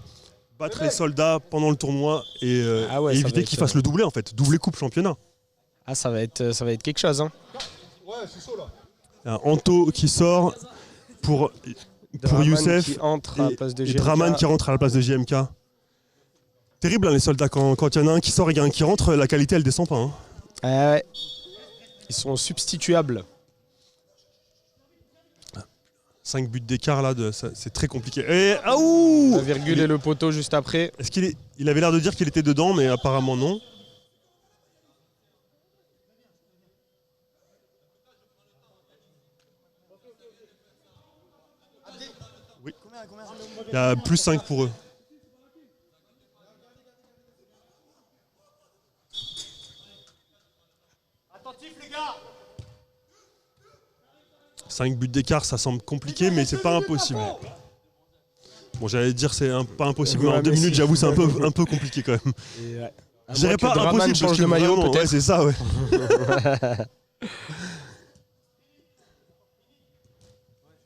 S6: battre les soldats pendant le tournoi et éviter qu'ils fassent le doublé en fait. Doublé coupe championnat.
S5: Ah, ça va être quelque chose. Hein.
S10: Ouais, c'est chaud là.
S6: Un Anto qui sort pour Youssef
S5: qui entre à la place de
S6: et Draman qui rentre à la place de JMK. Terrible hein, les soldats, quand il y en a un qui sort et un qui rentre, la qualité elle descend pas. Hein.
S5: Ouais. Ils sont substituables.
S6: 5 buts d'écart là, c'est très compliqué. Et
S5: La virgule et le poteau juste après.
S6: Est-ce il avait l'air de dire qu'il était dedans, mais apparemment non. Oui. Il y a plus 5 pour eux.
S10: Attentif les gars.
S6: 5 buts d'écart, ça semble compliqué, mais c'est pas impossible. Bon, j'allais dire c'est pas impossible, mais en 2 minutes, j'avoue, c'est un peu compliqué quand même. Je dirais pas impossible,
S5: change de maillot, peut-être.
S6: Ouais, c'est ça, ouais.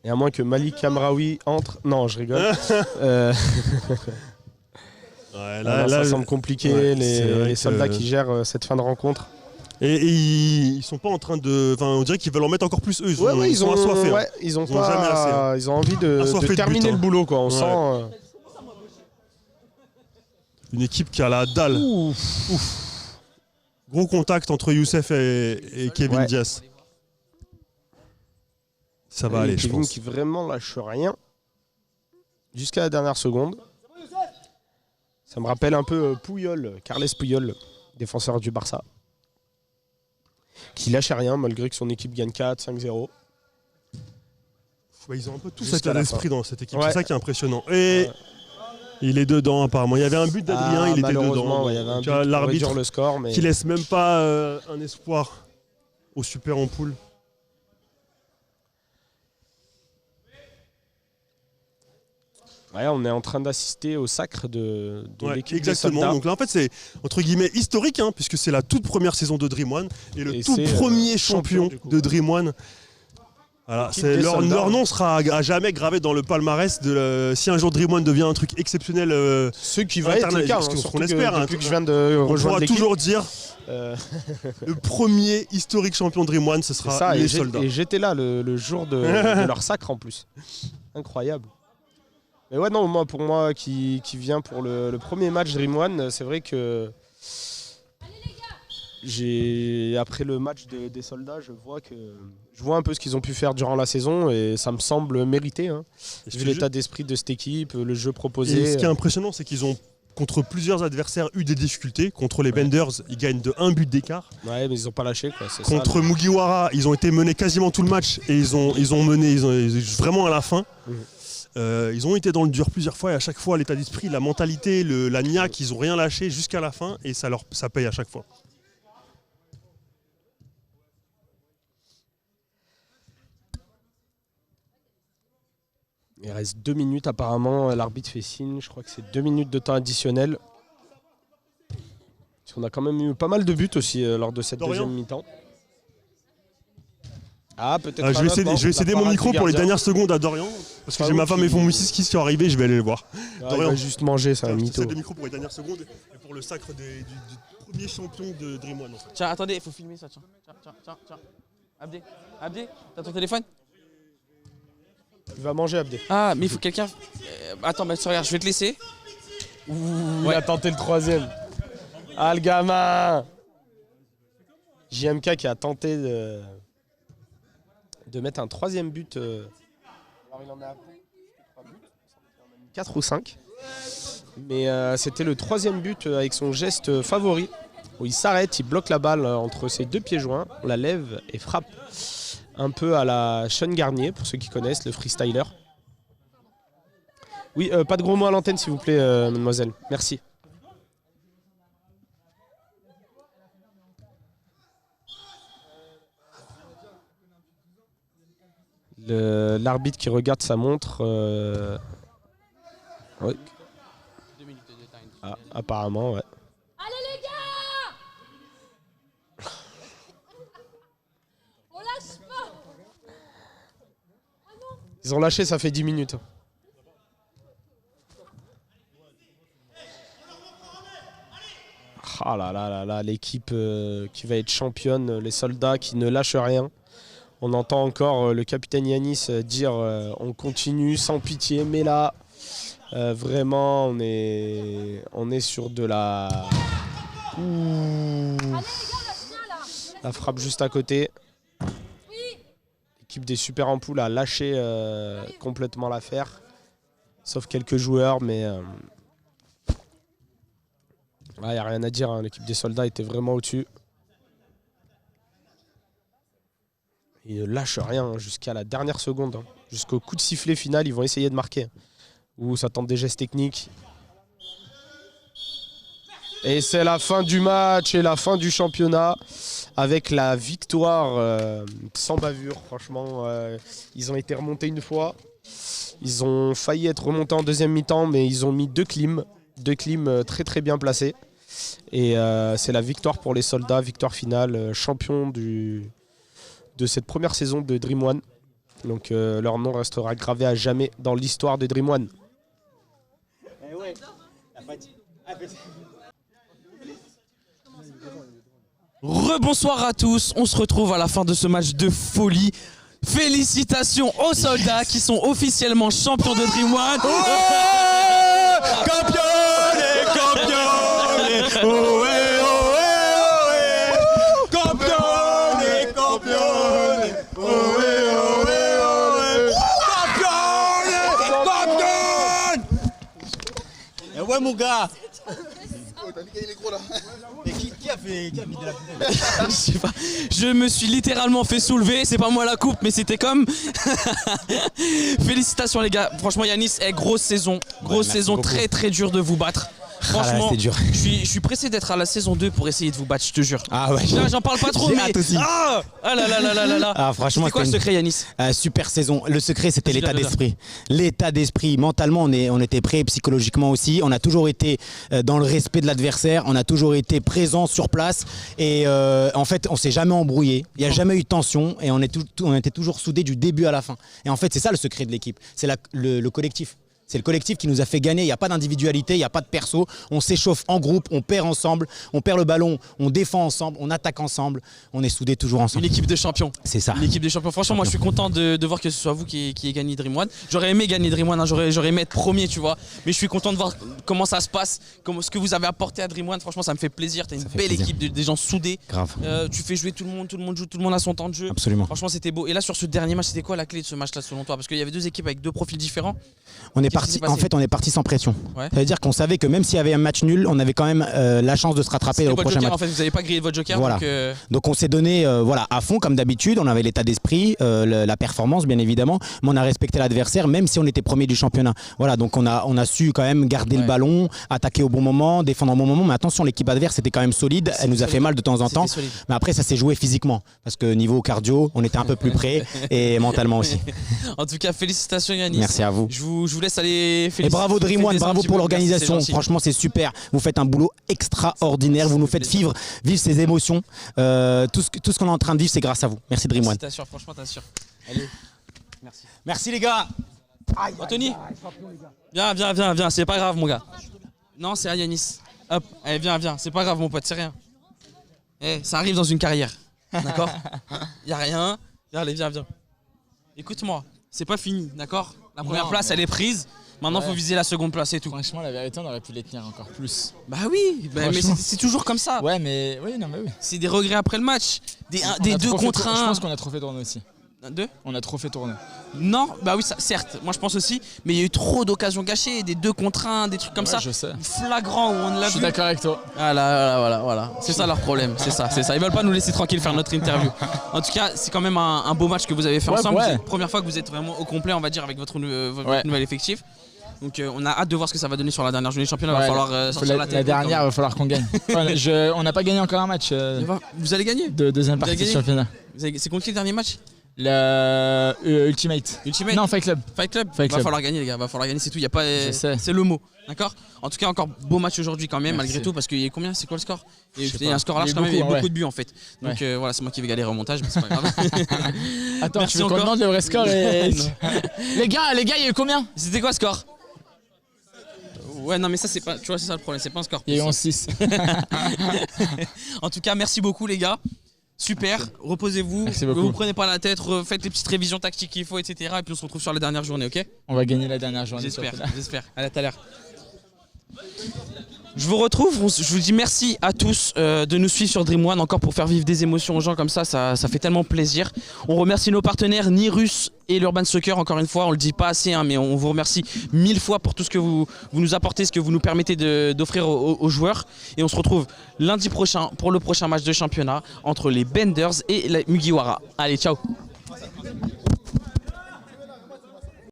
S5: Et à moins que Malik Amraoui entre. Non, je rigole.
S6: Ouais,
S5: ça semble compliqué,
S6: ouais,
S5: les soldats qui gèrent cette fin de rencontre.
S6: Et ils sont pas en train de. Enfin, on dirait qu'ils veulent en mettre encore plus eux. Ils sont assoiffés.
S5: Ouais, ils ont pas.
S6: Jamais assez, hein.
S5: Ils ont envie de terminer le boulot, quoi. On sent.
S6: Une équipe qui a la dalle. Ouf. Gros contact entre Youssef et Kevin Diaz. Ça va aller, je
S5: Kevin
S6: pense.
S5: qui vraiment lâche rien jusqu'à la dernière seconde. Ça me rappelle un peu Puyol, Carles Puyol, défenseur du Barça, qui lâche rien malgré que son équipe gagne 4-5-0.
S6: Ouais, ils ont un peu tout cet état d'esprit dans cette équipe. C'est ça qui est impressionnant. Et il est dedans apparemment. Il y avait un but d'Adrien, il était dedans.
S5: Il y avait un but pour
S6: l'arbitre
S5: le score, mais
S6: qui laisse même pas un espoir au super en poule.
S5: Ouais, on est en train d'assister au sacre de l'équipe.
S6: Exactement. Donc là, en fait, c'est entre guillemets historique, hein, puisque c'est la toute première saison de Dream One et le tout premier champion de Dream One. Voilà, leur nom sera à jamais gravé dans le palmarès de si un jour Dream One devient un truc exceptionnel.
S5: Ce qui va être le cas,
S6: on espère.
S5: Depuis que je viens de rejoindre l'équipe,
S6: on pourra toujours dire le premier historique champion Dream One, ce sera les soldats.
S5: Et j'étais là le jour de leur sacre en plus. Incroyable. Mais ouais, non, pour moi qui vient pour le premier match Dream One, c'est vrai que après le match des soldats, je vois un peu ce qu'ils ont pu faire durant la saison et ça me semble mérité. Hein. Vu l'état d'esprit de cette équipe, le jeu proposé.
S6: Et ce qui est impressionnant, c'est qu'ils ont, contre plusieurs adversaires, eu des difficultés. Contre les Benders, ils gagnent de 1 but d'écart.
S5: Ouais, mais ils n'ont pas lâché.
S6: Contre Mugiwara, ils ont été menés quasiment tout le match et ils ont mené vraiment à la fin. Ils ont été dans le dur plusieurs fois et à chaque fois l'état d'esprit, la mentalité, la niaque, ils n'ont rien lâché jusqu'à la fin et ça paye à chaque fois.
S5: Il reste 2 minutes apparemment, l'arbitre fait signe, je crois que c'est 2 minutes de temps additionnel. On a quand même eu pas mal de buts aussi lors de cette deuxième mi-temps. Ah, peut-être.
S6: Je vais céder mon micro pour les dernières secondes à Dorian, parce que j'ai ma femme et mon fils qui sont arrivés, je vais aller les voir.
S5: Dorian, il va juste manger, ça, mytho.
S6: Je cède le micro pour les dernières secondes et pour le sacre du premier champion de Dream One. En fait.
S1: Tiens, attendez, il faut filmer ça, tiens. Tiens. Abdé, t'as ton téléphone?
S5: Il va manger, Abdé.
S1: Ah, mais il faut quelqu'un... Attends, regarde, je vais te laisser.
S5: Il a tenté le troisième. Ah, le gamin! JMK qui a tenté de mettre un troisième but. Alors il en a 4 ou 5. Mais c'était le troisième but avec son geste favori. Où il s'arrête, il bloque la balle entre ses 2 pieds joints, on la lève et frappe. Un peu à la Sean Garnier, pour ceux qui connaissent, le freestyler. Oui, pas de gros mots à l'antenne s'il vous plaît, mademoiselle. Merci. L'arbitre qui regarde sa montre. Ouais.
S1: 2 minutes de time.
S5: Ah, apparemment, ouais.
S7: Allez les gars! On lâche pas!
S5: Ils ont lâché, ça fait 10 minutes. Ah là là là là, l'équipe qui va être championne, les soldats qui ne lâchent rien. On entend encore le capitaine Yanis dire on continue sans pitié, mais là, vraiment, on est sur de la... La frappe juste à côté. l'équipe des Super Ampoules a lâché complètement l'affaire. Sauf quelques joueurs, mais il n'y a rien à dire. Hein. L'équipe des Soldats était vraiment au-dessus. Ils ne lâchent rien jusqu'à la dernière seconde. Hein. Jusqu'au coup de sifflet final, ils vont essayer de marquer. Ou ça tente des gestes techniques. Et c'est la fin du match et la fin du championnat avec la victoire sans bavure. Franchement, ils ont été remontés une fois. Ils ont failli être remontés en deuxième mi-temps, mais ils ont mis deux clims très très bien placés. Et c'est la victoire pour les Soldats, victoire finale, champion de cette première saison de Dream One. Donc leur nom restera gravé à jamais dans l'histoire de Dream One.
S1: Rebonsoir à tous, on se retrouve à la fin de ce match de folie. Félicitations aux Soldats qui sont officiellement champions de Dream One.
S10: Ouais mon gars.
S11: Mais qui a mis de la poubelle?
S1: Je sais pas. Je me suis littéralement fait soulever. C'est pas moi la coupe, mais c'était comme. Félicitations les gars. Franchement, Yanis, grosse saison. Grosse saison, beaucoup. Très très dur de vous battre. Franchement,
S11: dur.
S1: Je suis pressé d'être à la saison 2 pour essayer de vous battre, je te jure.
S11: Ah ouais.
S1: Là, j'en parle pas trop, mais. Ah là là là là là là.
S11: Ah, franchement,
S1: c'était quoi le secret, Yanis?
S11: Super saison. Le secret, c'était l'état d'esprit. L'état d'esprit. Mentalement, on était prêt, psychologiquement aussi. On a toujours été dans le respect de l'adversaire. On a toujours été présent sur place. Et en fait, on s'est jamais embrouillé. Il n'y a jamais eu de tension. Et on était toujours soudés du début à la fin. Et en fait, c'est ça le secret de l'équipe. C'est le collectif. C'est le collectif qui nous a fait gagner, il n'y a pas d'individualité, il n'y a pas de perso, on s'échauffe en groupe, on perd ensemble, on perd le ballon, on défend ensemble, on attaque ensemble, on est soudés toujours ensemble.
S1: Une équipe de champions.
S11: C'est ça.
S1: Une équipe de champions. Franchement, moi je suis content de voir que ce soit vous qui ayez gagné Dream One. J'aurais aimé gagner Dream One, hein. J'aurais aimé être premier, tu vois. Mais je suis content de voir comment ça se passe, ce que vous avez apporté à Dream One. Franchement, ça me fait plaisir. Tu as une belle équipe, des gens soudés.
S11: Grave.
S1: Tu fais jouer tout le monde joue, tout le monde a son temps de jeu.
S11: Absolument.
S1: Franchement, c'était beau. Et là, sur ce dernier match, c'était quoi la clé de ce match-là selon toi? Parce qu'il y avait deux équipes avec deux profils différents.
S11: On est parti sans pression.
S1: Ouais.
S11: Ça veut dire qu'on savait que même s'il y avait un match nul, on avait quand même la chance de se rattraper au prochain match.
S1: En fait, vous n'avez pas grillé votre joker.
S11: Voilà. Donc on s'est donné à fond comme d'habitude. On avait l'état d'esprit, la performance bien évidemment, mais on a respecté l'adversaire même si on était premier du championnat. Voilà, donc on a su quand même garder le ballon, attaquer au bon moment, défendre au bon moment. Mais attention, l'équipe adverse était quand même solide. Elle nous a fait mal de temps en temps. Mais après, ça s'est joué physiquement parce que niveau cardio, on était un peu plus près et mentalement aussi.
S1: En tout cas, félicitations Yanis.
S11: Merci à vous.
S1: Je vous laisse aller féliciter.
S11: Et bravo Dream One, bravo pour l'organisation. Franchement, c'est super. Vous faites un boulot extraordinaire. Vous nous faites vivre ces émotions. Tout ce qu'on est en train de vivre, c'est grâce à vous. Merci Dream One.
S1: T'assures, franchement, t'assures. Allez, merci.
S11: Merci les gars.
S1: Anthony, viens. C'est pas grave, mon gars. Non, c'est à Yanis. Hop, allez, viens. C'est pas grave, mon pote, c'est rien. Ça arrive dans une carrière. D'accord? Y a rien. Allez, viens. Écoute-moi, c'est pas fini, d'accord? La première place, elle est prise. Maintenant, faut viser la seconde place et tout.
S12: Franchement, la vérité, on aurait pu les tenir encore plus.
S1: Bah oui, mais c'est toujours comme ça.
S12: Ouais, mais oui.
S1: C'est des regrets après le match. Des 2 contre 1.
S12: Je pense qu'on a trop fait tourner aussi.
S1: 2
S12: On a trop fait tourner.
S1: Non, bah oui, certes, moi je pense aussi, mais il y a eu trop d'occasions gâchées, des 2 contre 1, des trucs comme ça.
S12: Je sais.
S1: Flagrant où on l'a vu.
S12: Je suis d'accord avec toi.
S1: Voilà. C'est ça leur problème, c'est ça. Ils veulent pas nous laisser tranquille faire notre interview. En tout cas, c'est quand même un beau match que vous avez fait ensemble. C'est la première fois que vous êtes vraiment au complet, on va dire, avec votre nouvel effectif. Donc on a hâte de voir ce que ça va donner sur la dernière journée du championnat. Il va falloir sortir la tête.
S12: La dernière, il va falloir qu'on gagne. On n'a pas gagné encore un match.
S1: Vous allez gagner
S12: de deuxième partie du championnat.
S1: C'est contre qui le dernier match?
S12: Ultimate.
S1: Non, Fight Club. Va falloir gagner, les gars. Va falloir gagner, c'est tout. C'est le mot. D'accord? En tout cas, encore beau match aujourd'hui quand même, malgré tout, parce qu'il y a combien? C'est quoi le score? Il y a un score large quand même, il y a beaucoup de buts en fait. Donc voilà, c'est moi qui vais galérer au montage, mais c'est pas grave.
S12: Attends, tu veux qu'on demande le vrai score Les gars, il y a eu combien?
S1: C'était quoi le score? Ouais, non, mais ça, c'est pas. Tu vois, c'est ça le problème, c'est pas un score.
S12: Il y a eu 11-6.
S1: En tout cas, merci beaucoup, les gars. Super, reposez-vous, ne vous prenez pas la tête, faites les petites révisions tactiques qu'il faut, etc. Et puis on se retrouve sur la dernière journée, ok?
S12: On va gagner la dernière journée.
S1: J'espère. Allez, à tout à l'heure. Je vous retrouve, je vous dis merci à tous de nous suivre sur Dream One encore pour faire vivre des émotions aux gens comme ça fait tellement plaisir. On remercie nos partenaires Nirus et l'Urban Soccer, encore une fois, on le dit pas assez, hein, mais on vous remercie 1000 fois pour tout ce que vous nous apportez, ce que vous nous permettez d'offrir aux joueurs. Et on se retrouve lundi prochain pour le prochain match de championnat entre les Benders et les Mugiwara. Allez, ciao.